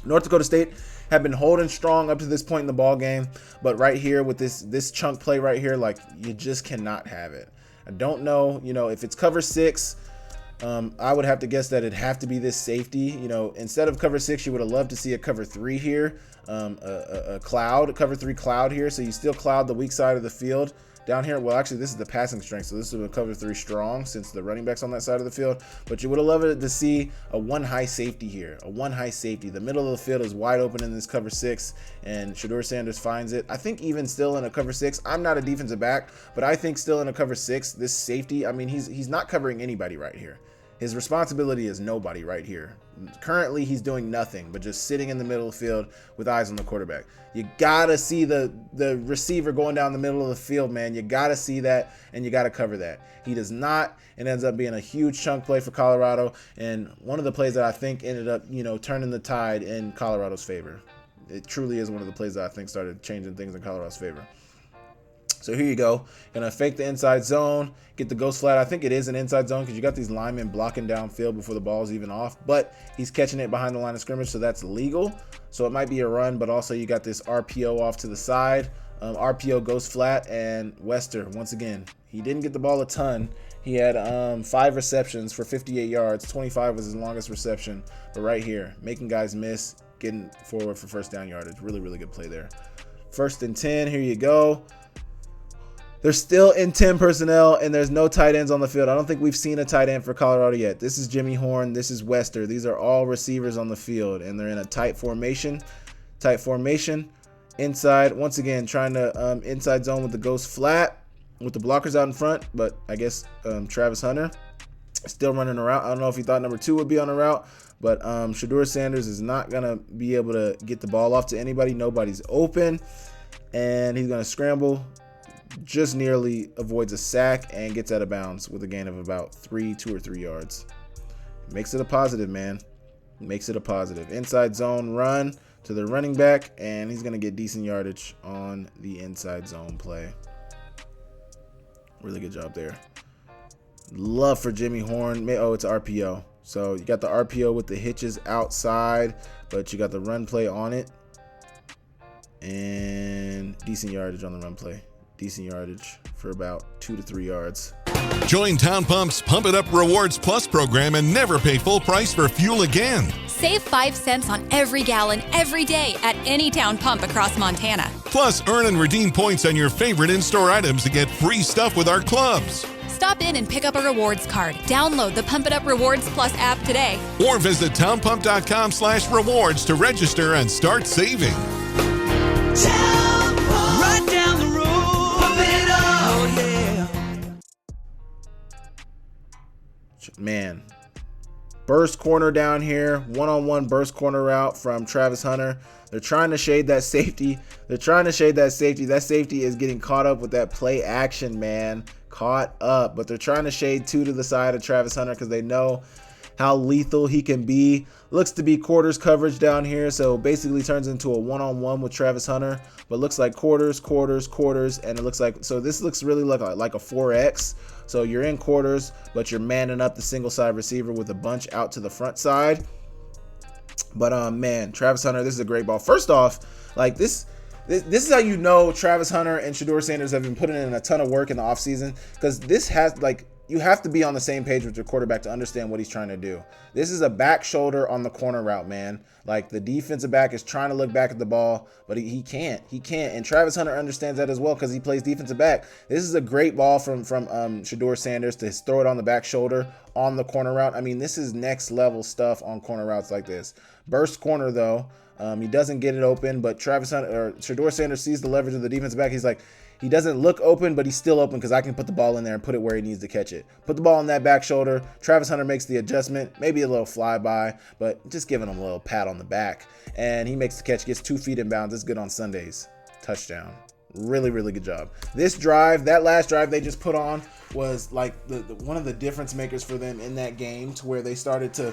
North Dakota State have been holding strong up to this point in the ball game, but right here with this chunk play right here, like, you just cannot have it. I don't know, if it's cover 6, I would have to guess that it'd have to be this safety. Instead of cover 6, you would have loved to see a cover 3 here, a cover 3 cloud here, so you still cloud the weak side of the field down here. Well, actually, this is the passing strength, so this is a cover 3 strong since the running back's on that side of the field. But you would have loved to see a 1 high safety here, The middle of the field is wide open in this cover 6, and Shedeur Sanders finds it. I think even still in a cover 6, I'm not a defensive back, but I think still in a cover 6, this safety, he's not covering anybody right here. His responsibility is nobody right here. Currently, he's doing nothing but just sitting in the middle of the field with eyes on the quarterback. You gotta see the receiver going down the middle of the field, man. You gotta see that, and you gotta cover that. He does not. It ends up being a huge chunk play for Colorado, and one of the plays that I think ended up, turning the tide in Colorado's favor. It truly is one of the plays that I think started changing things in Colorado's favor. So here you go. Gonna fake the inside zone, get the ghost flat. I think it is an inside zone because you got these linemen blocking downfield before the ball's even off, but he's catching it behind the line of scrimmage, so that's legal. So it might be a run, but also you got this RPO off to the side. RPO goes flat, and Wester, once again, he didn't get the ball a ton. He had 5 receptions for 58 yards. 25 was his longest reception. But right here, making guys miss, getting forward for first down yardage. Really, really good play there. 1st and 10, here you go. They're still in 10 personnel, and there's no tight ends on the field. I don't think we've seen a tight end for Colorado yet. This is Jimmy Horn. This is Wester. These are all receivers on the field, and they're in a tight formation. Inside, once again, trying to inside zone with the ghost flat with the blockers out in front, but I guess Travis Hunter still running around. I don't know if he thought number 2 would be on the route, but Shedeur Sanders is not going to be able to get the ball off to anybody. Nobody's open, and he's going to scramble. Just nearly avoids a sack and gets out of bounds with a gain of about 2 or 3 yards. Makes it a positive, man. Makes it a positive. Inside zone run to the running back, and he's going to get decent yardage on the inside zone play. Really good job there. Love for Jimmy Horn. Oh, it's RPO. So you got the RPO with the hitches outside, but you got the run play on it. And decent yardage on the run play. Decent yardage for about 2 to 3 yards. Join Town Pump's Pump It Up Rewards Plus program and never pay full price for fuel again. Save 5 cents on every gallon every day at any Town Pump across Montana. Plus, earn and redeem points on your favorite in-store items to get free stuff with our clubs. Stop in and pick up a rewards card. Download the Pump It Up Rewards Plus app today. Or visit townpump.com/rewards to register and start saving. Right down the road. Pump it up. Oh, yeah. Man. Burst corner down here. One-on-one burst corner route from Travis Hunter. They're trying to shade that safety. That safety is getting caught up with that play action, man. Caught up. But they're trying to shade two to the side of Travis Hunter because they know how lethal he can be. Looks to be quarters coverage down here, so basically turns into a one-on-one with Travis Hunter, but looks like quarters, and it looks like, so this looks really like a 4X. So you're in quarters, but you're manning up the single side receiver with a bunch out to the front side. But man, Travis Hunter, this is a great ball. First off, like this is how you know Travis Hunter and Shedeur Sanders have been putting in a ton of work in the offseason, because this has, like, you have to be on the same page with your quarterback to understand what he's trying to do. This is a back shoulder on the corner route, man. Like, the defensive back is trying to look back at the ball, but he can't. And Travis Hunter understands that as well because he plays defensive back. This is a great ball from Shedeur Sanders to throw it on the back shoulder on the corner route. I mean, this is next level stuff on corner routes like this. Burst corner, though. He doesn't get it open, but Shedeur Sanders sees the leverage of the defensive back. He's like, he doesn't look open, but he's still open because I can put the ball in there and put it where he needs to catch it. Put the ball on that back shoulder. Travis Hunter makes the adjustment, maybe a little flyby, but just giving him a little pat on the back. And he makes the catch, gets 2 feet in bounds. It's good on Sundays. Touchdown. Really, really good job. This drive, that last drive they just put on was like one of the difference makers for them in that game, to where they started to,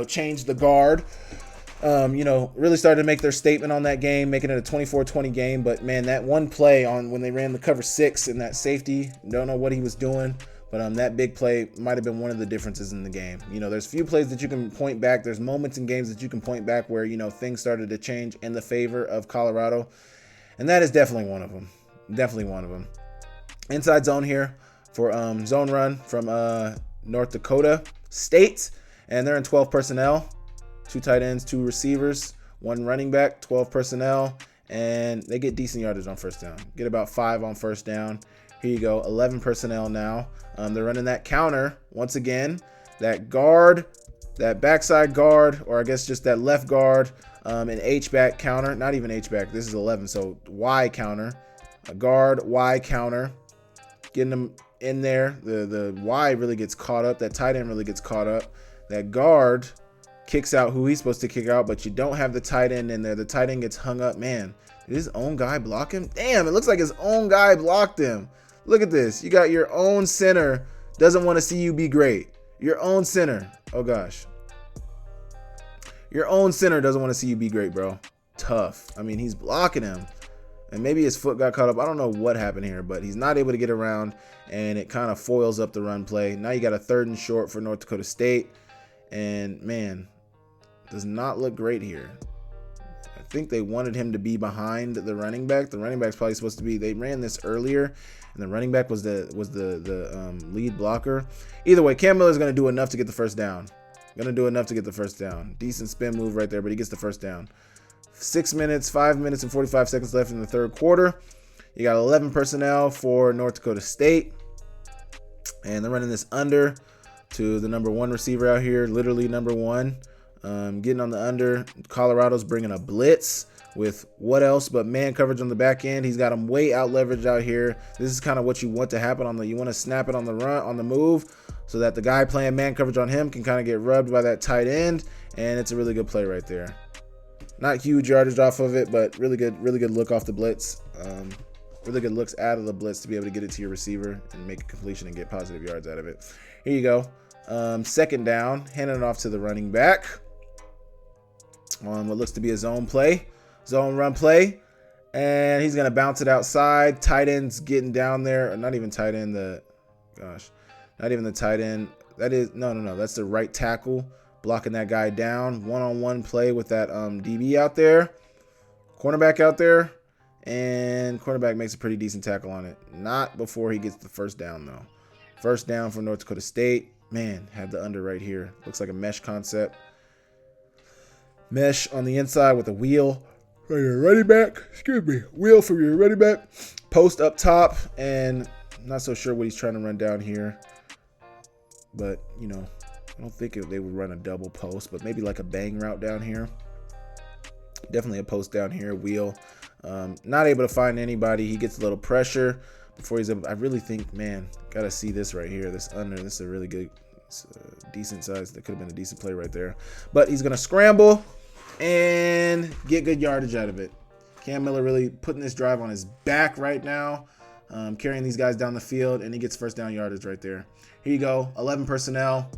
change the guard. Really started to make their statement on that game, making it a 24-20 game. But man, that one play on when they ran the cover 6 and that safety, don't know what he was doing, but that big play might have been one of the differences in the game. There's few plays that you can point back. There's moments in games that you can point back where, things started to change in the favor of Colorado. And that is definitely one of them. Inside zone here for zone run from North Dakota State. And they're in 12 personnel. 2 tight ends, 2 receivers, 1 running back, 12 personnel, and they get decent yardage on first down. Get about 5 on first down. Here you go, 11 personnel now. They're running that counter once again. That guard, that backside guard, or I guess just that left guard, an H-back counter. Not even H-back. This is 11, so Y counter. A guard, Y counter. Getting them in there. The Y really gets caught up. That tight end really gets caught up. That guard kicks out who he's supposed to kick out, but you don't have the tight end in there. The tight end gets hung up. Man, did his own guy block him? Damn, it looks like his own guy blocked him. Look at this. You got your own center doesn't want to see you be great. Your own center. Oh, gosh. Your own center doesn't want to see you be great, bro. Tough. I mean, he's blocking him. And maybe his foot got caught up. I don't know what happened here, but he's not able to get around, and it kind of foils up the run play. Now you got a 3rd and short for North Dakota State. And, man, does not look great here. I think they wanted him to be behind the running back. The running back's probably supposed to be. They ran this earlier, and the running back was the lead blocker. Either way, Cam Miller's going to do enough to get the first down. Decent spin move right there, but he gets the first down. 5 minutes and 45 seconds left in the 3rd quarter. You got 11 personnel for North Dakota State, and they're running this under to the number 1 receiver out here, literally number 1. Getting on the under. Colorado's bringing a blitz with what else but man coverage on the back end. He's got him way out leveraged out here. This is kind of what you want to happen you want to snap it on the run, on the move, so that the guy playing man coverage on him can kind of get rubbed by that tight end, and it's a really good play right there. Not huge yardage off of it, but really good look off the blitz. Really good looks out of the blitz to be able to get it to your receiver and make a completion and get positive yards out of it. Here you go. 2nd down, handing it off to the running back on what looks to be a zone run play, and he's gonna bounce it outside. Tight end's getting down there, or not even tight end. Not even the tight end. That is no. That's the right tackle blocking that guy down. 1-on-1 play with that DB out there, cornerback out there, and cornerback makes a pretty decent tackle on it. Not before he gets the first down though. First down for North Dakota State. Man, had the under right here. Looks like a mesh concept. Mesh on the inside with a wheel for your running back. Wheel for your running back. Post up top, and I'm not so sure what he's trying to run down here. But, I don't think they would run a double post, but maybe like a bang route down here. Definitely a post down here, wheel. Not able to find anybody. He gets a little pressure before he's able. I really think, man, gotta see this right here. This under. This is a really good, decent size. That could have been a decent play right there. But he's gonna scramble and get good yardage out of it. Cam Miller really putting this drive on his back right now, carrying these guys down the field, and he gets first down yardage right there. Here you go, 11 personnel.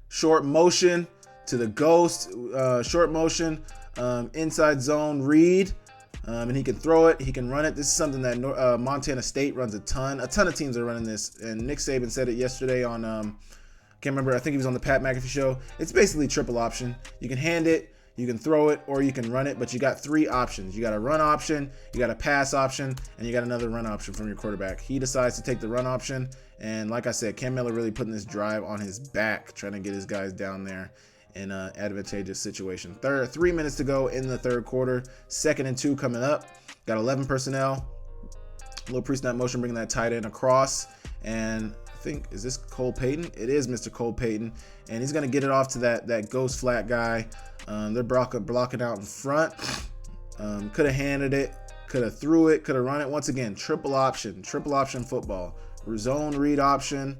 Short motion to the ghost, short motion, inside zone read, and he can throw it, he can run it. This is something that Montana State runs a ton of teams are running this, and Nick Saban said it yesterday on, can't remember, I think he was on the Pat McAfee show. It's basically triple option. You can hand it, you can throw it, or you can run it, but you got 3 options. You got a run option, you got a pass option, and you got another run option from your quarterback. He decides to take the run option, and like I said, Cam Miller really putting this drive on his back, trying to get his guys down there in an advantageous situation. 3 minutes to go in the third quarter. 2nd and 2 coming up. Got 11 personnel. A little pre-snap motion, bringing that tight end across, and I think, is this Cole Payton? It is Mr. Cole Payton, and he's going to get it off to that ghost flat guy. They're blocking out in front. Could have handed it, could have threw it, could have run it. Once again, triple option football. Zone read option.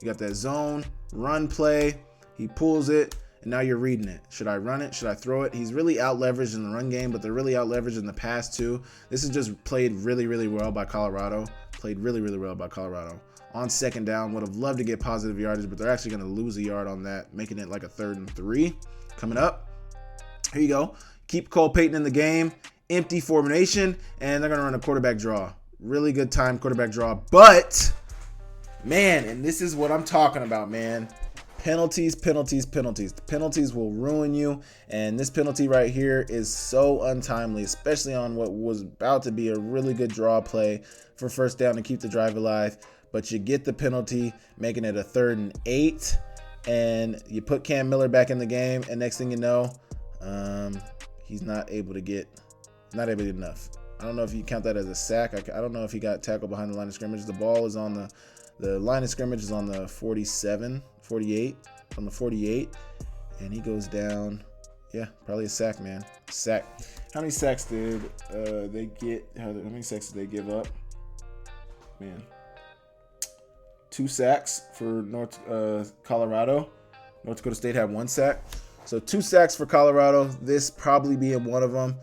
You got that zone run play. He pulls it, and now you're reading it. Should I run it? Should I throw it? He's really out leveraged in the run game, but they're really out leveraged in the pass too. This is just played really, really well by Colorado. On 2nd down, would have loved to get positive yardage, but they're actually going to lose a yard on that, making it like a 3rd and 3. Coming up. Here you go. Keep Cole Payton in the game. Empty formation, and they're going to run a quarterback draw. Really good time quarterback draw. But, man, and this is what I'm talking about, man. Penalties. Penalties will ruin you, and this penalty right here is so untimely, especially on what was about to be a really good draw play for first down to keep the drive alive. But you get the penalty, making it a 3rd and 8, and you put Cam Miller back in the game, and next thing you know, he's not able to get enough. I don't know if you count that as a sack. I don't know if he got tackled behind the line of scrimmage. The ball is on the line of scrimmage is on the 48, on the 48, and he goes down. Yeah, probably a sack, man. Sack. How many sacks did they get? How many sacks did they give up? Man. 2 sacks for Colorado. North Dakota State had 1 sack. So 2 sacks for Colorado. This probably being one of them.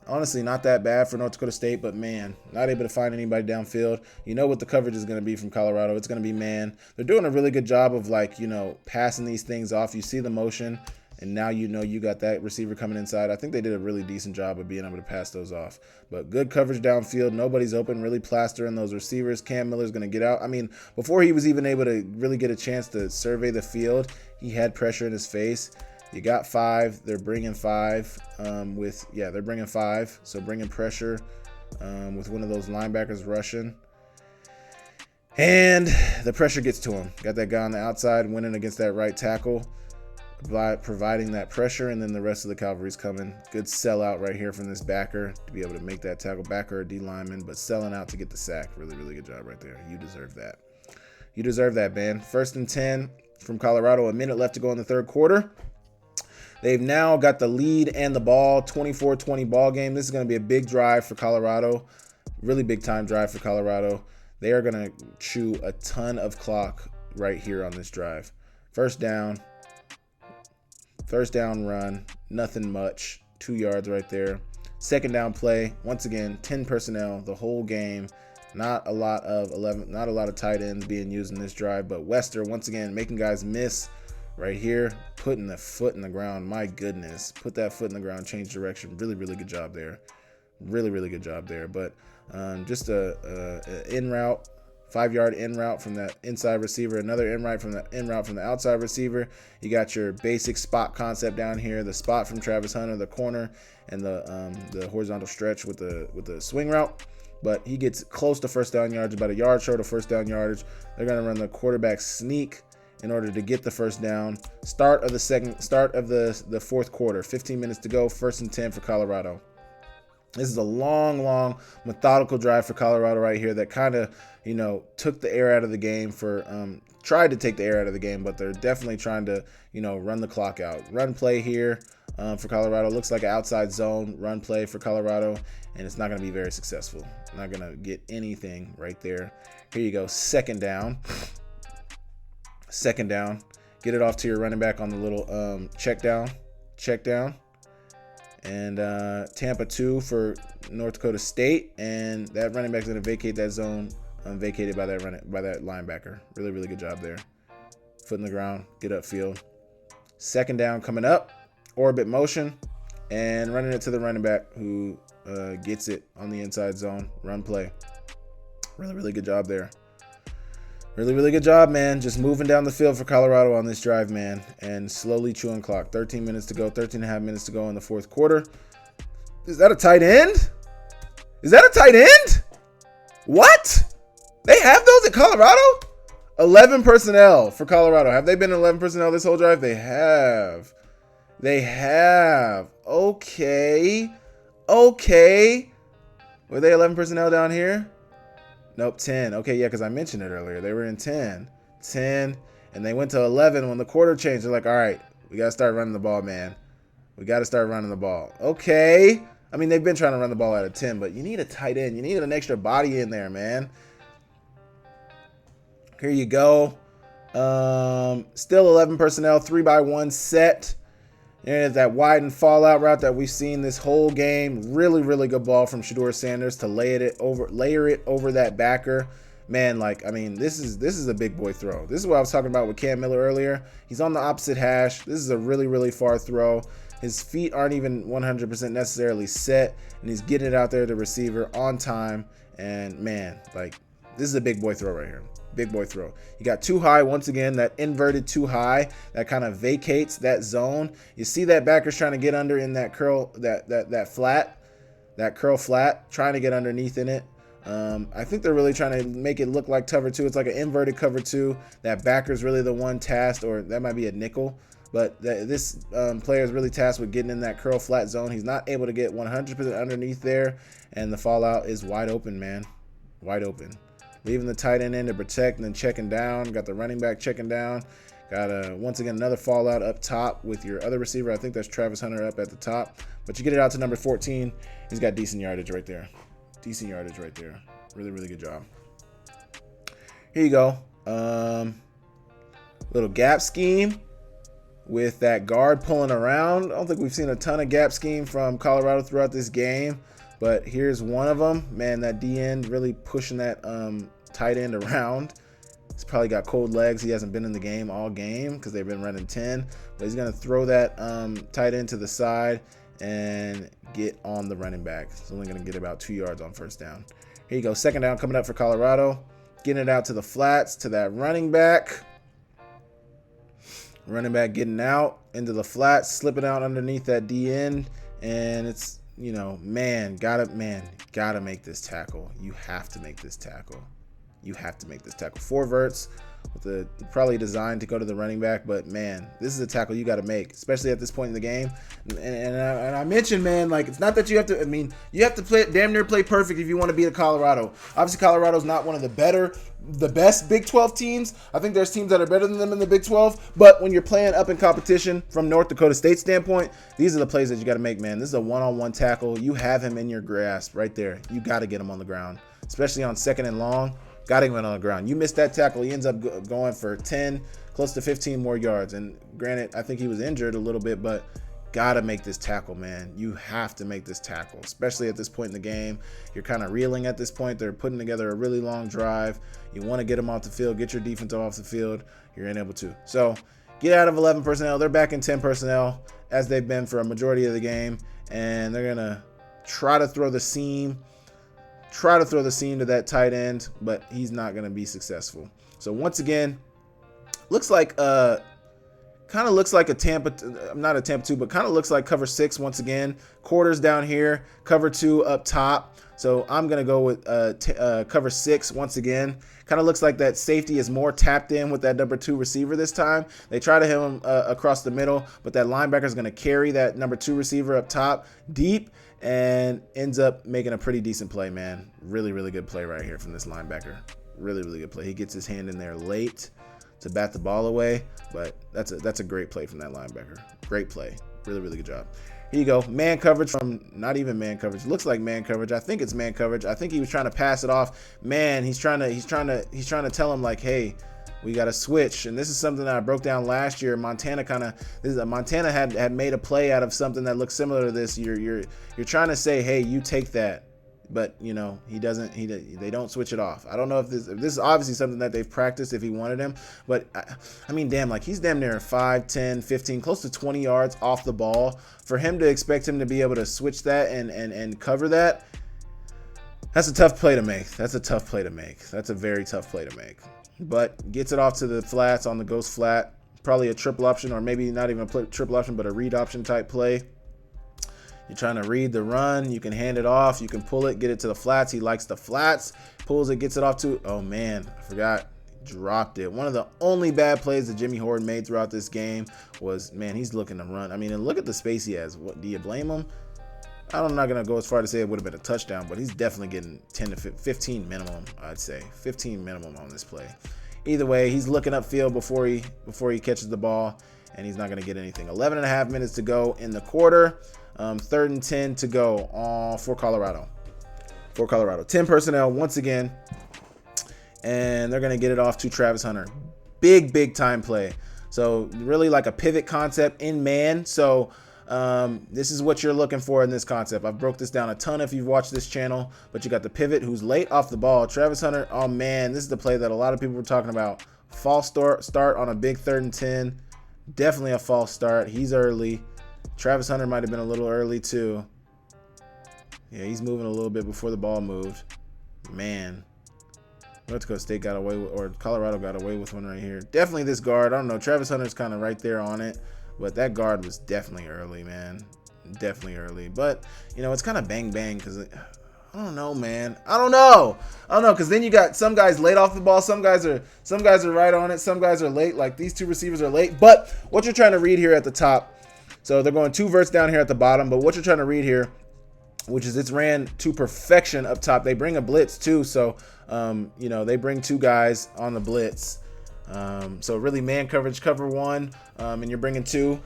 Honestly, not that bad for North Dakota State, but man, not able to find anybody downfield. You know what the coverage is going to be from Colorado. It's going to be man. They're doing a really good job of, like, passing these things off. You see the motion, and now you know you got that receiver coming inside. I think they did a really decent job of being able to pass those off. But good coverage downfield. Nobody's open, really plastering those receivers. Cam Miller's going to get out. I mean, before he was even able to really get a chance to survey the field, he had pressure in his face. You got 5. They're bringing 5 they're bringing 5. So bringing pressure with one of those linebackers rushing. And the pressure gets to him. Got that guy on the outside winning against that right tackle, providing that pressure, and then the rest of the cavalry's coming. Good sellout right here from this backer to be able to make that tackle. Backer or D lineman, but selling out to get the sack. Really, really good job right there. You deserve that. You deserve that, man. 1st and 10 from Colorado. A minute left to go in the third quarter. They've now got the lead and the ball, 24-20 ball game. This is going to be a big drive for Colorado. Really big time drive for Colorado. They are going to chew a ton of clock right here on this drive. First down run, nothing much, 2 yards right there. 2nd down play, once again, 10 personnel the whole game. Not a lot of tight ends being used in this drive, but Wester once again making guys miss right here, putting the foot in the ground. My goodness, put that foot in the ground, change direction. Really, really good job there. Really, really good job there. But just a in route, 5-yard in route from that inside receiver, another in route from the outside receiver. You got your basic spot concept down here, the spot from Travis Hunter, the corner, and the horizontal stretch with the swing route. But he gets close to first down yardage, about a yard short of first down yardage. They're going to run the quarterback sneak in order to get the first down. Start of the fourth quarter, 15 minutes to go, 1st and 10 for Colorado. This is a long, methodical drive for Colorado right here that kind of, took the air out of the game tried to take the air out of the game, but they're definitely trying to, run the clock out. Run play here. for Colorado. Looks like an outside zone run play for Colorado, and it's not going to be very successful. Not going to get anything right there. Here you go. Second down. Second down. Get it off to your running back on the little check down. Check down. And Tampa 2 for North Dakota State. And that running back is going to vacate that zone. Vacated by that linebacker. Really, really good job there. Foot in the ground. Get upfield. Second down coming up. Orbit motion. And running it to the running back who gets it on the inside zone. Run play. Really, really good job there. Really, really good job, man. Just moving down the field for Colorado on this drive, man. And slowly chewing clock. 13 minutes to go. 13 and a half minutes to go in the fourth quarter. Is that a tight end? Is that a tight end? What? They have those at Colorado? 11 personnel for Colorado. Have they been 11 personnel this whole drive? They have. They have. Okay. Okay. Were they 11 personnel down here? Nope, 10. Okay, yeah, because I mentioned it earlier. They were in 10. 10, and they went to 11 when the quarter changed. They're like, all right, we got to start running the ball, man. We got to start running the ball. Okay. I mean, they've been trying to run the ball out of 10, but you need a tight end. You need an extra body in there, man. Here you go. Still 11 personnel, 3-by-1 set. There's that wide and fallout route that we've seen this whole game. Really, really good ball from Shedeur Sanders to layer it over that backer. Man, like, I mean, this is a big boy throw. This is what I was talking about with Cam Miller earlier. He's on the opposite hash. This is a really, really far throw. His feet aren't even 100% necessarily set, and he's getting it out there to the receiver on time. And man, like, this is a big boy throw right here. Big boy throw. You got too high once again, that inverted too high that kind of vacates that zone. You see that backer's trying to get under in that curl, that curl flat, trying to get underneath in it. I think they're really trying to make it look like cover 2. It's like an inverted cover 2. That backer's really the one tasked, or that might be a nickel. But this player is really tasked with getting in that curl flat zone. He's not able to get 100% underneath there, and the fallout is wide open, man. Wide open. Leaving the tight end in to protect and then checking down. Got the running back checking down. Got once again another fallout up top with your other receiver. I think that's Travis Hunter up at the top. But you get it out to number 14. He's got decent yardage right there. Decent yardage right there. Really, really good job. Here you go. Little gap scheme with that guard pulling around. I don't think we've seen a ton of gap scheme from Colorado throughout this game. But here's one of them. Man, that D end really pushing that tight end around. He's probably got cold legs. He hasn't been in the game all game because they've been running 10. But he's going to throw that tight end to the side and get on the running back. He's only going to get about 2 yards on first down. Here you go. Second down coming up for Colorado. Getting it out to the flats to that running back. Running back getting out into the flats, slipping out underneath that D end. And it's, you know, gotta make this tackle. You have to make this tackle. You have to make this tackle. 4 verts with the probably designed to go to the running back, but man, this is a tackle you got to make, especially at this point in the game. And I mentioned, man, like, it's not that you have to. I mean, you have to damn near play perfect if you want to beat a Colorado. Obviously, Colorado's not one of the best Big 12 teams. I think there's teams that are better than them in the Big 12. But when you're playing up in competition from North Dakota State standpoint, these are the plays that you got to make, man. This is a one-on-one tackle. You have him in your grasp right there. You got to get him on the ground, especially on second and long. Got him on the ground. You missed that tackle. He ends up going for 10, close to 15 more yards. And granted, I think he was injured a little bit, but got to make this tackle, man. You have to make this tackle, especially at this point in the game. You're kind of reeling at this point. They're putting together a really long drive. You want to get them off the field, get your defense off the field. You're unable to. So get out of 11 personnel. They're back in 10 personnel as they've been for a majority of the game. And they're going to try to throw the seam. Try to throw the seam to that tight end, but he's not going to be successful. So once again, looks like kind of looks like a Tampa, not a Tampa 2, but kind of looks like cover 6 once again. Quarters down here, cover 2 up top. So I'm going to go with cover 6 once again. Kind of looks like that safety is more tapped in with that number 2 receiver this time. They try to hit him across the middle, but that linebacker is going to carry that number 2 receiver up top deep and ends up making a pretty decent play, man. Really, really good play right here from this linebacker. Really, really good play. He gets his hand in there late to bat the ball away, but that's a great play from that linebacker. Great play. Really, really good job. Here you go. Man coverage from not even man coverage. Looks like man coverage. I think it's man coverage. I think he was trying to pass it off. Man, he's trying to tell him like, hey, we got to switch. And this is something that I broke down last year. Montana had made a play out of something that looks similar to this. You're trying to say, hey, you take that. But, you know, they don't switch it off. I don't know if this is obviously something that they've practiced if he wanted him. But, I mean, damn, like he's damn near 5, 10, 15, close to 20 yards off the ball. For him to expect him to be able to switch that and cover that, that's a tough play to make. That's a very tough play to make. But gets it off to the flats on the ghost flat. Probably a triple option, or maybe not even a triple option, but a read option type play. You're trying to read the run. You can hand it off. You can pull it, get it to the flats. He likes the flats. Pulls it, gets it off to, oh man, I forgot. Dropped it. One of the only bad plays that Jimmy Horton made throughout this game was, man, he's looking to run. I mean, and look at the space he has. What, do you blame him? I'm not going to go as far to say it would have been a touchdown, but he's definitely getting 10 to 15 minimum, I'd say. 15 minimum on this play. Either way, he's looking upfield before he catches the ball, and he's not going to get anything. 11 and a half minutes to go in the quarter. 3rd and 10 to go for Colorado. 10 personnel once again. And they're going to get it off to Travis Hunter. Big time play. So really like a pivot concept in man. So this is what you're looking for in this concept. I've broke this down a ton if you've watched this channel. But you got the pivot who's late off the ball. Travis Hunter, oh man, this is the play that a lot of people were talking about. False start on a big 3rd and 10. Definitely a false start. He's early. Travis Hunter might have been a little early too. Yeah, he's moving a little bit before the ball moved. Man. North Dakota State got away with, or Colorado got away with one right here. Definitely this guard. I don't know. Travis Hunter's kind of right there on it. But that guard was definitely early, man. Definitely early. But, you know, it's kind of bang because I don't know, man. I don't know because then you got some guys late off the ball. Some guys are right on it. Some guys are late. Like these two receivers are late. But what you're trying to read here at the top, so they're going 2 verts down here at the bottom. But what you're trying to read here, which is it's ran to perfection up top. They bring a blitz too. So, you know, they bring 2 guys on the blitz. So really man coverage, cover 1, and you're bringing 2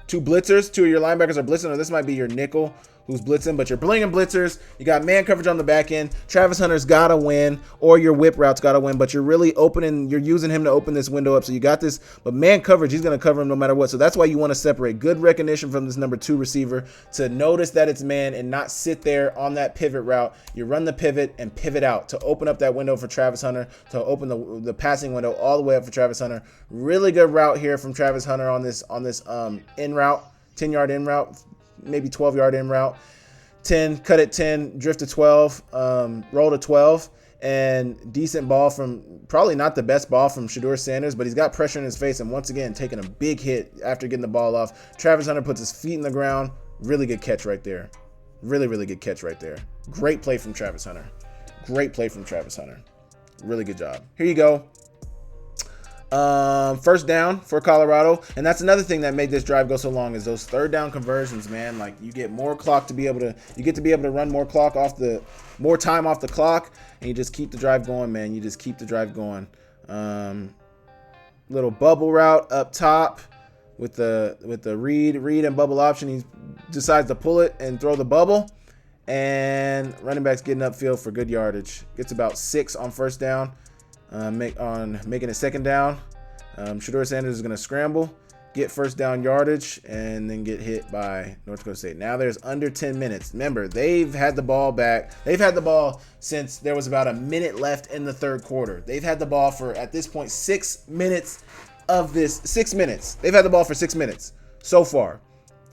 blitzers. 2 of your linebackers are blitzing, or this might be your nickel who's blitzing, but you're bringing blitzers. You got man coverage on the back end. Travis Hunter's got to win, or your whip route's got to win, but you're really you're using him to open this window up. So you got this, but man coverage, he's going to cover him no matter what. So that's why you want to separate good recognition from this number 2 receiver to notice that it's man and not sit there on that pivot route. You run the pivot and pivot out to open up that window for Travis Hunter, to open the passing window all the way up for Travis Hunter. Really good route here from Travis Hunter on this in route, 10-yard in route, maybe 12-yard in route. 10, cut at 10, drift to 12, roll to 12, and decent ball from, probably not the best ball from Shedeur Sanders, but he's got pressure in his face, and once again, taking a big hit after getting the ball off. Travis Hunter puts his feet in the ground. Really good catch right there. Really good catch right there. Great play from Travis Hunter. Really good job. Here you go. First down for Colorado, and that's another thing that made this drive go so long is those 3rd down conversions, man. Like you get more clock to be able to run more time off the clock, and you just keep the drive going, man. Little bubble route up top with the read and bubble option. He decides to pull it and throw the bubble, and running back's getting upfield for good yardage. Gets about 6 on first down. Making it 2nd down. Shedeur Sanders is going to scramble, get first down yardage, and then get hit by North Dakota State. Now there's under 10 minutes. Remember, they've had the ball back. They've had the ball since there was about a minute left in the 3rd quarter. They've had the ball for, at this point, 6 minutes of this. 6 minutes. They've had the ball for 6 minutes so far.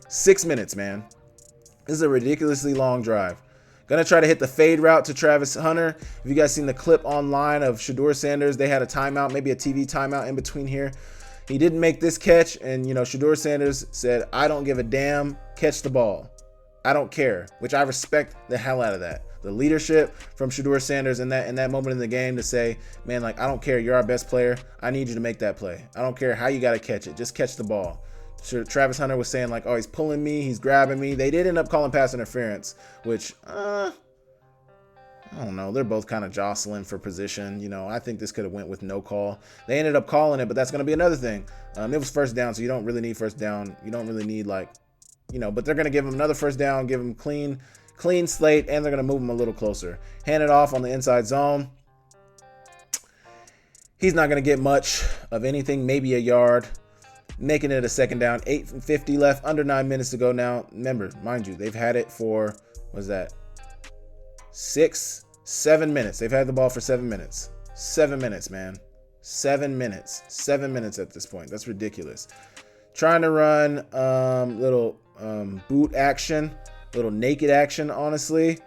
6 minutes, man. This is a ridiculously long drive. Gonna try to hit the fade route to Travis Hunter. If you guys seen the clip online of Shedeur Sanders, they had a timeout, maybe a TV timeout in between here. He didn't make this catch, and you know, Shedeur Sanders said, "I don't give a damn, catch the ball. I don't care," which I respect the hell out of that. The leadership from Shedeur Sanders in that moment in the game to say, man, like, I don't care, you're our best player. I need you to make that play. I don't care how you gotta catch it, just catch the ball. Travis Hunter was saying like, oh, he's pulling me, he's grabbing me. They did end up calling pass interference, which I don't know. They're both kind of jostling for position. You know, I think this could have went with no call. They ended up calling it, but that's going to be another thing. It was first down, so you don't really need first down. You don't really need like, you know, but they're going to give him another first down, give him clean slate, and they're going to move him a little closer. Hand it off on the inside zone. He's not going to get much of anything, maybe a yard. Making it a second down, 8:50 left, under 9 minutes to go now. Remember, mind you, they've had it for, what's that? 7 minutes. They've had the ball for 7 minutes. 7 minutes, man. 7 minutes. 7 minutes at this point. That's ridiculous. Trying to run little boot action, little naked action, honestly.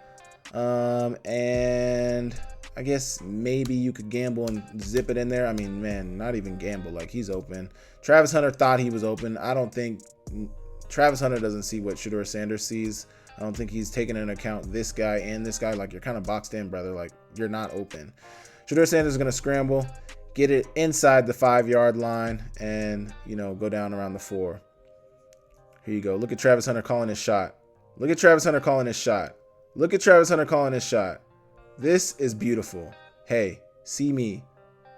And I guess maybe you could gamble and zip it in there. I mean, man, not even gamble. Like, he's open. Travis Hunter thought he was open. I don't think Travis Hunter doesn't see what Shedeur Sanders sees. I don't think he's taking into account this guy and this guy. Like, you're kind of boxed in, brother. Like, you're not open. Shedeur Sanders is going to scramble, get it inside the 5-yard line, and, you know, go down around the 4. Here you go. Look at Travis Hunter calling his shot. Look at Travis Hunter calling his shot. Look at Travis Hunter calling his shot. This is beautiful. Hey, see me.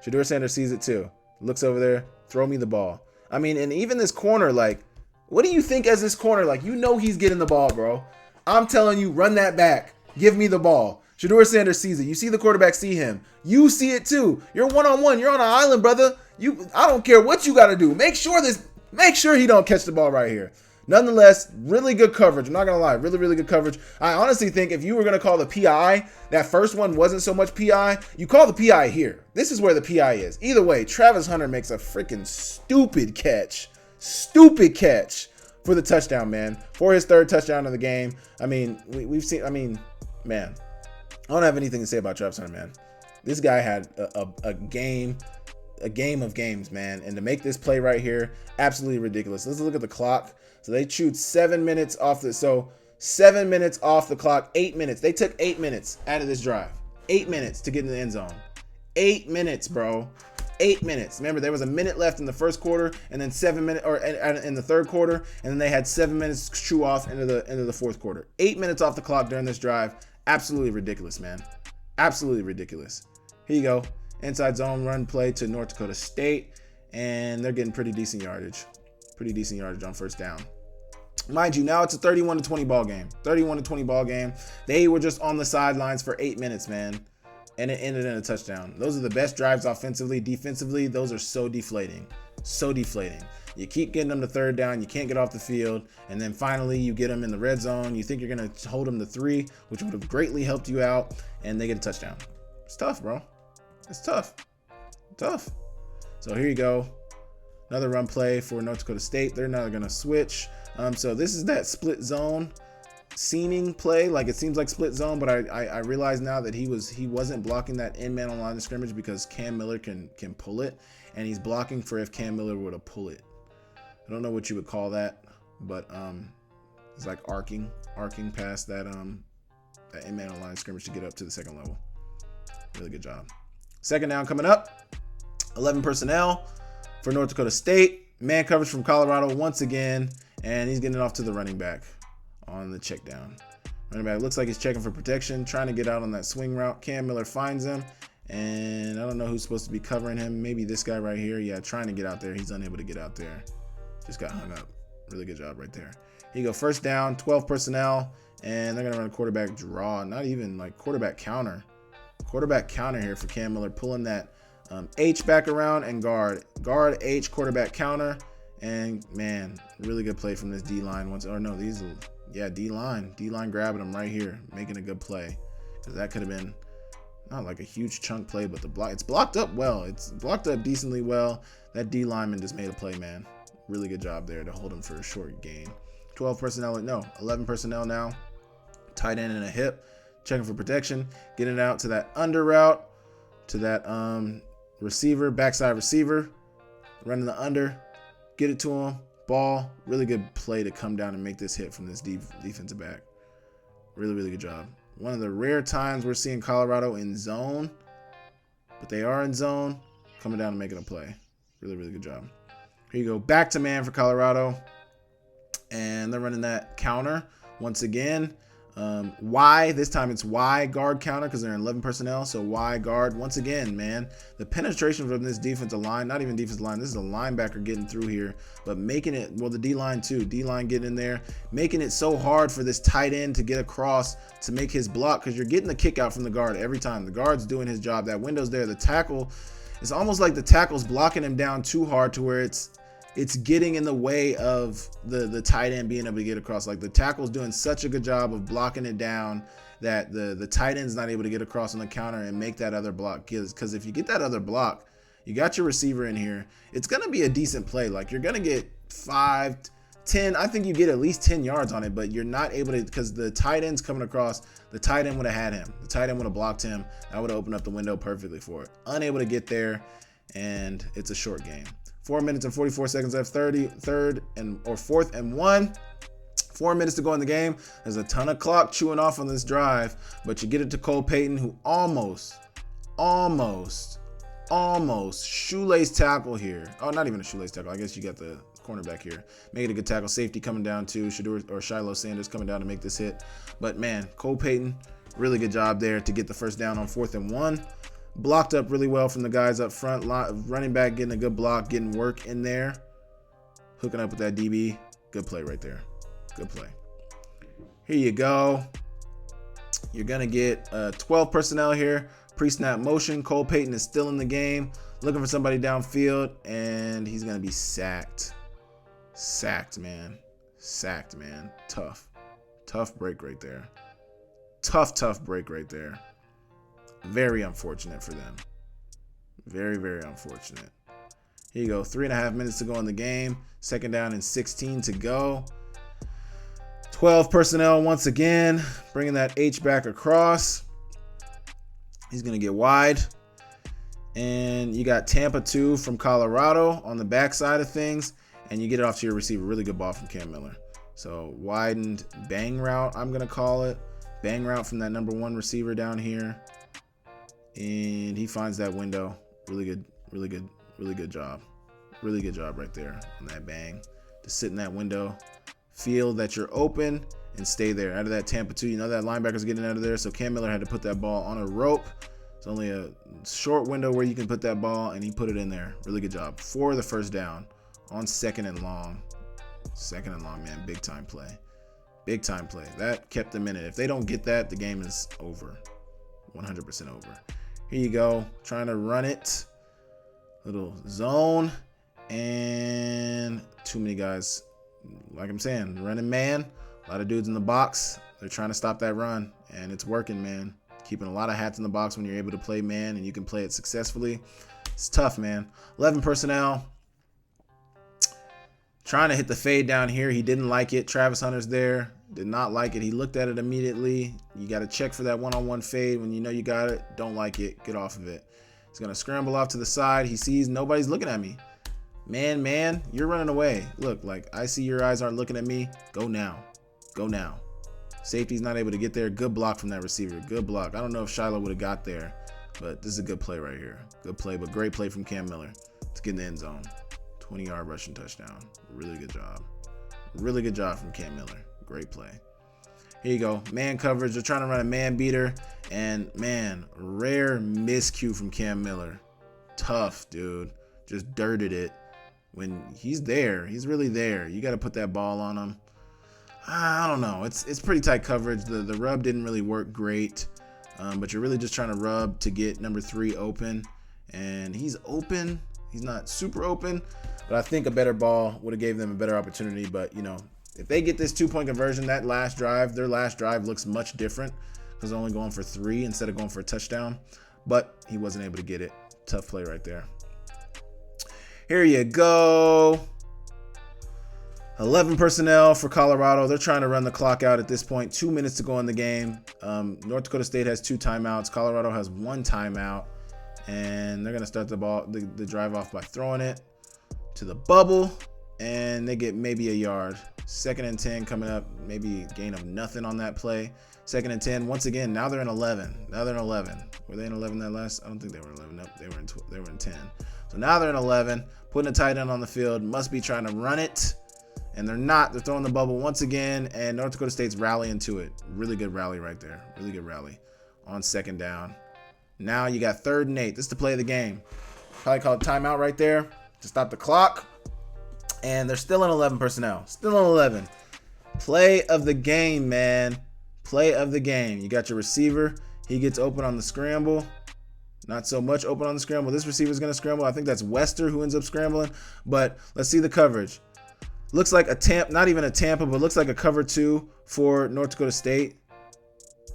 Shedeur Sanders sees it too. Looks over there. Throw me the ball. I mean, and even this corner, like, what do you think as this corner? Like, you know he's getting the ball, bro. I'm telling you, run that back. Give me the ball. Shedeur Sanders sees it. You see the quarterback see him. You see it too. You're one-on-one. You're on an island, brother. I don't care what you got to do. Make sure he don't catch the ball right here. Nonetheless, really good coverage. I'm not going to lie. Really, really good coverage. I honestly think if you were going to call the PI, that first one wasn't so much PI. You call the PI here. This is where the PI is. Either way, Travis Hunter makes a freaking stupid catch. Stupid catch for the touchdown, man. For his 3rd touchdown of the game. I mean, we've seen, I mean, man, I don't have anything to say about Travis Hunter, man. This guy had a game of games, man. And to make this play right here, absolutely ridiculous. Let's look at the clock. So they chewed 7 minutes off the, so 7 minutes off the clock, 8 minutes. They took 8 minutes out of this drive. 8 minutes to get in the end zone. 8 minutes, bro. 8 minutes. Remember, there was a minute left in the first quarter, and then 7 minutes, or in the third quarter, and then they had 7 minutes to chew off into the fourth quarter. 8 minutes off the clock during this drive. Absolutely ridiculous, man. Absolutely ridiculous. Here you go. Inside zone run play to North Dakota State, and they're getting pretty decent yardage. Pretty decent yardage on first down. Mind you, now it's a 31-20 ball game. 31-20 ball game. They were just on the sidelines for 8 minutes, man. And it ended in a touchdown. Those are the best drives offensively. Defensively, those are so deflating. So deflating. You keep getting them to third down. You can't get off the field. And then finally, you get them in the red zone. You think you're going to hold them to 3, which would have greatly helped you out. And they get a touchdown. It's tough, bro. It's tough. Tough. So here you go. Another run play for North Dakota State. They're now going to switch. So this is that split zone seeming play. Like, it seems like split zone, but I realize now that he wasn't blocking that end man on line of scrimmage because Cam Miller can pull it, and he's blocking for if Cam Miller were to pull it. I don't know what you would call that, but it's like arcing past that end man on line of scrimmage to get up to the second level. Really good job. Second down coming up. 11 personnel for North Dakota State. Man coverage from Colorado once again. And he's getting it off to the running back on the check down. Running back looks like he's checking for protection, trying to get out on that swing route. Cam Miller finds him. And I don't know who's supposed to be covering him. Maybe this guy right here. Yeah, trying to get out there. He's unable to get out there. Just got hung up. Really good job right there. Here you go. First down, 12 personnel. And they're going to run a quarterback draw. Not even like quarterback counter. Quarterback counter here for Cam Miller. Pulling that H back around and guard. Guard H, quarterback counter. And, man, really good play from this D-line. D-line. D-line grabbing him right here. Making a good play. Because that could have been not like a huge chunk play, but it's blocked up well. It's blocked up decently well. That D-lineman just made a play, man. Really good job there to hold him for a short gain. 11 personnel now. Tight end and a hip. Checking for protection. Getting it out to that under route. To that receiver, backside receiver. Running the under. Get it to him. Ball. Really good play to come down and make this hit from this defensive back. Really, really good job. One of the rare times we're seeing Colorado in zone. But they are in zone. Coming down and making a play. Really, really good job. Here you go. Back to man for Colorado. And they're running that counter once again. Y, this time it's Y guard counter because they're in 11 personnel. So Y guard, once again, man, the penetration from this defensive line, not even defensive line, this is a linebacker getting through here, but making it, well, the D-line too, D-line getting in there, making it so hard for this tight end to get across to make his block, because you're getting the kick out from the guard every time. The guard's doing his job. That window's there. The tackle, it's almost like the tackle's blocking him down too hard to where it's getting in the way of the tight end being able to get across. Like the tackle's doing such a good job of blocking it down that the tight end's not able to get across on the counter and make that other block. Because if you get that other block, you got your receiver in here, it's going to be a decent play. Like you're going to get 5, 10. I think you get at least 10 yards on it, but you're not able to, because the tight end's coming across. The tight end would have had him. The tight end would have blocked him. That would have opened up the window perfectly for it. Unable to get there, and it's a short game. 4 minutes and 44 seconds left, fourth and 1. 4 minutes to go in the game. There's a ton of clock chewing off on this drive, but you get it to Cole Payton, who almost shoelace tackle here. Oh, not even a shoelace tackle. I guess you got the cornerback here. Made a good tackle. Safety coming down too. Shiloh Sanders coming down to make this hit. But man, Cole Payton, really good job there to get the first down on 4th and 1. Blocked up really well from the guys up front. Running back getting a good block, getting work in there. Hooking up with that DB. Good play right there. Good play. Here you go. You're going to get 12 personnel here. Pre-snap motion. Cole Payton is still in the game. Looking for somebody downfield. And he's going to be sacked. Sacked, man. Sacked, man. Tough. Tough break right there. Tough break right there. Very unfortunate for them. Very, very unfortunate. Here you go. 3.5 minutes to go in the game. 2nd down and 16 to go. 12 personnel once again. Bringing that H back across. He's going to get wide. And you got Tampa 2 from Colorado on the backside of things. And you get it off to your receiver. Really good ball from Cam Miller. So widened bang route, I'm going to call it. Bang route from that number 1 receiver down here. And he finds that window. Really good job. Really good job right there on that bang. To sit in that window, feel that you're open, and stay there. Out of that Tampa 2, you know that linebacker's getting out of there, so Cam Miller had to put that ball on a rope. It's only a short window where you can put that ball, and he put it in there. Really good job. For the first down on 2nd and long. 2nd and long, man. Big time play. Big time play. That kept them in it. If they don't get that, the game is over. 100% over. Here you go. Trying to run it. Little zone. And too many guys. Like I'm saying, running man. A lot of dudes in the box. They're trying to stop that run. And it's working, man. Keeping a lot of hats in the box when you're able to play man and you can play it successfully. It's tough, man. 11 personnel. Trying to hit the fade down here. He didn't like it. Travis Hunter's there. Did not like it. He looked at it immediately. You got to check for that one-on-one fade. When you know you got it, don't like it. Get off of it. He's going to scramble off to the side. He sees nobody's looking at me. Man, you're running away. Look, like I see your eyes aren't looking at me. Go now. Go now. Safety's not able to get there. Good block from that receiver. Good block. I don't know if Shiloh would have got there, but this is a good play right here. Good play, but great play from Cam Miller to get in the end zone. 20-yard rushing touchdown. Really good job. Really good job from Cam Miller. Great play. Here you go. Man coverage. They're trying to run a man beater. And, man, rare miscue from Cam Miller. Tough, dude. Just dirted it. When he's there, he's really there. You got to put that ball on him. I don't know. It's pretty tight coverage. The rub didn't really work great. But you're really just trying to rub to get number 3 open. And he's open. He's not super open. But I think a better ball would have gave them a better opportunity. But, you know, if they get this 2-point conversion, that last drive, their last drive looks much different because they're only going for 3 instead of going for a touchdown. But he wasn't able to get it. Tough play right there. Here you go. 11 personnel for Colorado. They're trying to run the clock out at this point. 2 minutes to go in the game. North Dakota State has 2 timeouts. Colorado has 1 timeout. And they're going to start the drive off by throwing it to the bubble. And they get maybe a yard. 2nd and 10 coming up. Maybe a gain of nothing on that play. 2nd and 10. Once again, now they're in 11. Now they're in 11. Were they in 11 that last? I don't think they were in 11. Nope, they were in 10. So now they're in 11. Putting a tight end on the field. Must be trying to run it. And they're not. They're throwing the bubble once again, and North Dakota State's rallying to it. Really good rally right there. Really good rally on second down. Now you got 3rd and 8. This is the play of the game. Probably call it timeout right there to stop the clock. And they're still in 11 personnel. Still in 11. Play of the game, man. Play of the game. You got your receiver. He gets open on the scramble. Not so much open on the scramble. This receiver's going to scramble. I think that's Wester who ends up scrambling. But let's see the coverage. Looks like a Tampa, not even a Tampa, but looks like a cover 2 for North Dakota State.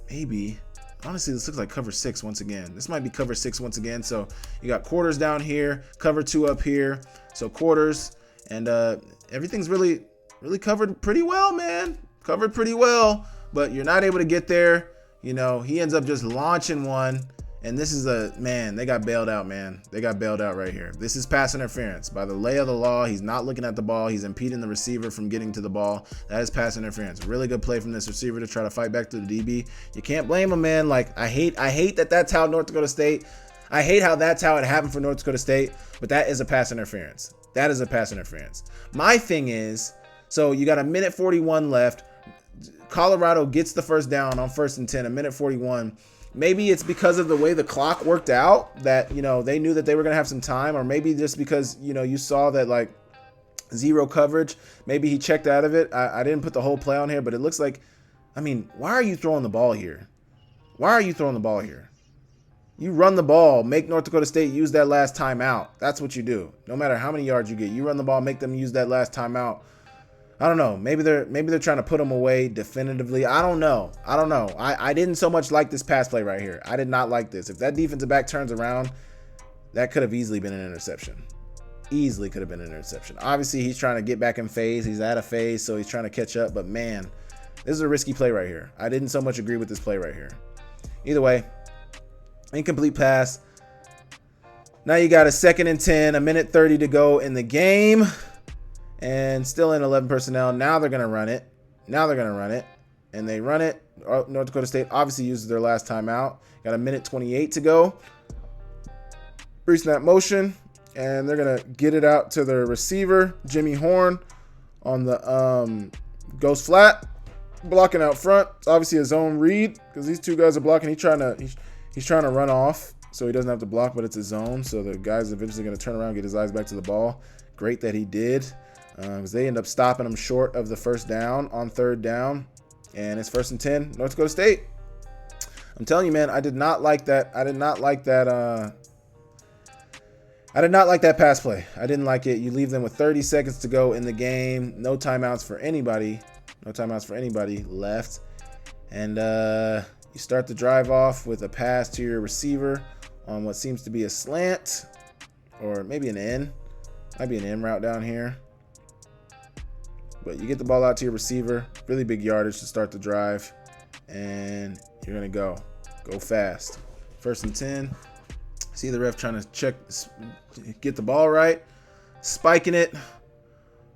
Maybe. Honestly, this looks like cover 6 once again. This might be cover 6 once again. So you got quarters down here, cover 2 up here. So quarters, and everything's really covered pretty well, man. Covered pretty well, but you're not able to get there. You know, he ends up just launching one. And this is they got bailed out, man. They got bailed out right here. This is pass interference. By the lay of the law, he's not looking at the ball. He's impeding the receiver from getting to the ball. That is pass interference. Really good play from this receiver to try to fight back to the DB. You can't blame him, man. Like, I hate that that's how North Dakota State, I hate how that's how it happened for North Dakota State, but that is a pass interference. That is a pass interference. My thing is, so you got a minute 41 left. Colorado gets the first down on 1st and 10, a minute 41. Maybe it's because of the way the clock worked out that, you know, they knew that they were going to have some time, or maybe just because, you know, you saw that like 0 coverage. Maybe he checked out of it. I didn't put the whole play on here, but it looks like, I mean, why are you throwing the ball here? Why are you throwing the ball here? You run the ball, make North Dakota State use that last timeout. That's what you do. No matter how many yards you get, you run the ball, make them use that last timeout. I don't know. Maybe they're trying to put them away definitively. I don't know. I didn't so much like this pass play right here. I did not like this. If that defensive back turns around, that could have easily been an interception. Easily could have been an interception. Obviously, he's trying to get back in phase. He's out of phase, so he's trying to catch up. But man, this is a risky play right here. I didn't so much agree with this play right here. Either way, incomplete pass. Now you got a 2nd and 10, a minute 30 to go in the game. And still in 11 personnel. Now they're going to run it. And they run it. North Dakota State obviously uses their last timeout. Got a minute 28 to go. Pre-snap motion. And they're going to get it out to their receiver, Jimmy Horn, on the goes flat. Blocking out front. It's obviously a zone read because these two guys are blocking. He's trying to run off so he doesn't have to block, but it's a zone. So the guy's eventually going to turn around, get his eyes back to the ball. Great that he did. Because they end up stopping him short of the first down on 3rd down. And it's 1st and 10, North Dakota State. I'm telling you, man, I did not like that. I did not like that pass play. I didn't like it. You leave them with 30 seconds to go in the game. No timeouts for anybody. Left. And you start the drive off with a pass to your receiver on what seems to be a slant. Or maybe an in. Might be an in route down here. But you get the ball out to your receiver. Really big yardage to start the drive. And you're going to go fast. 1st and 10. See the ref trying to get the ball right. Spiking it.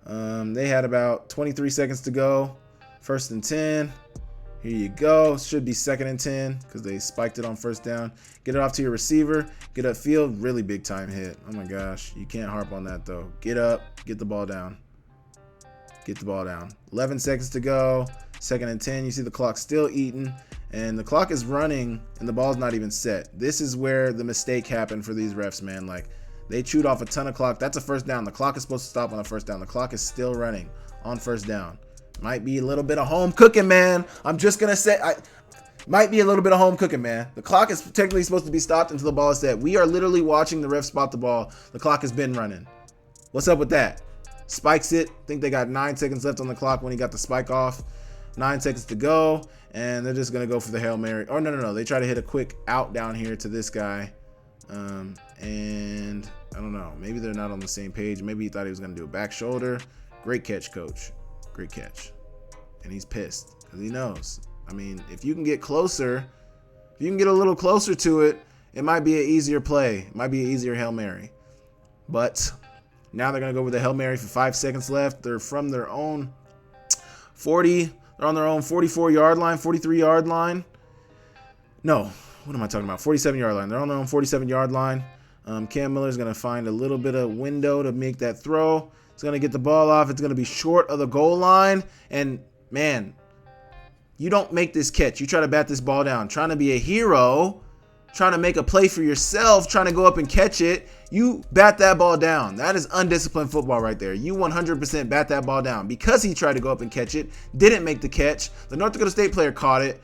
They had about 23 seconds to go. 1st and 10. Here you go. Should be 2nd and 10 because they spiked it on 1st down. Get it off to your receiver. Get upfield. Really big time hit. Oh my gosh. You can't harp on that though. Get up. Get the ball down. 11 seconds to go. 2nd and 10. You see the clock still eating. And the clock is running and the ball's not even set. This is where the mistake happened for these refs, man. Like, they chewed off a ton of clock. That's a 1st down. The clock is supposed to stop on a 1st down. The clock is still running on 1st down. Might be a little bit of home cooking, man. I'm just going to say, might be a little bit of home cooking, man. The clock is technically supposed to be stopped until the ball is set. We are literally watching the ref spot the ball. The clock has been running. What's up with that? Spikes it. I think they got 9 seconds left on the clock when he got the spike off. 9 seconds to go. And they're just going to go for the Hail Mary. Oh, no. They try to hit a quick out down here to this guy. And I don't know. Maybe they're not on the same page. Maybe he thought he was going to do a back shoulder. Great catch, coach. Great catch. And he's pissed because he knows. I mean, if you can get closer, if you can get a little closer to it, it might be an easier play. It might be an easier Hail Mary. But now they're going to go with the Hail Mary for 5 seconds left. They're from their own 40. They're on their own 44-yard line, 43-yard line. No, what am I talking about? 47-yard line. They're on their own 47-yard line. Cam Miller's going to find a little bit of window to make that throw. It's going to get the ball off. It's going to be short of the goal line. And, man, you don't make this catch. You try to bat this ball down. Trying to be a hero, trying to make a play for yourself, trying to go up and catch it. You bat that ball down. That is undisciplined football right there. You 100% bat that ball down. Because he tried to go up and catch it, didn't make the catch. The North Dakota State player caught it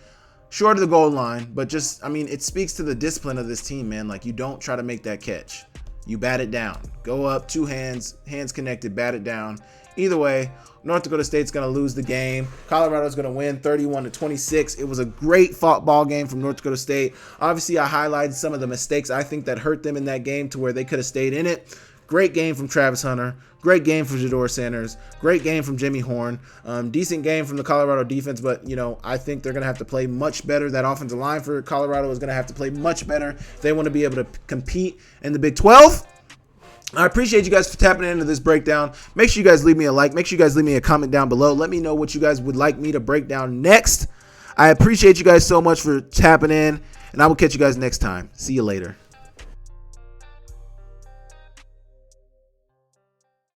short of the goal line. But just, I mean, it speaks to the discipline of this team, man. Like, you don't try to make that catch. You bat it down. Go up, two hands, hands connected, bat it down. Either way, North Dakota State's going to lose the game. Colorado's going to win 31-26. It was a great fought ball game from North Dakota State. Obviously, I highlighted some of the mistakes I think that hurt them in that game to where they could have stayed in it. Great game from Travis Hunter. Great game from Jador Sanders. Great game from Jimmy Horn. Decent game from the Colorado defense, but, you know, I think they're going to have to play much better. That offensive line for Colorado is going to have to play much better if they want to be able to compete in the Big 12. I appreciate you guys for tapping into this breakdown. Make sure you guys leave me a like. Make sure you guys leave me a comment down below. Let me know what you guys would like me to break down next. I appreciate you guys so much for tapping in, and I will catch you guys next time. See you later.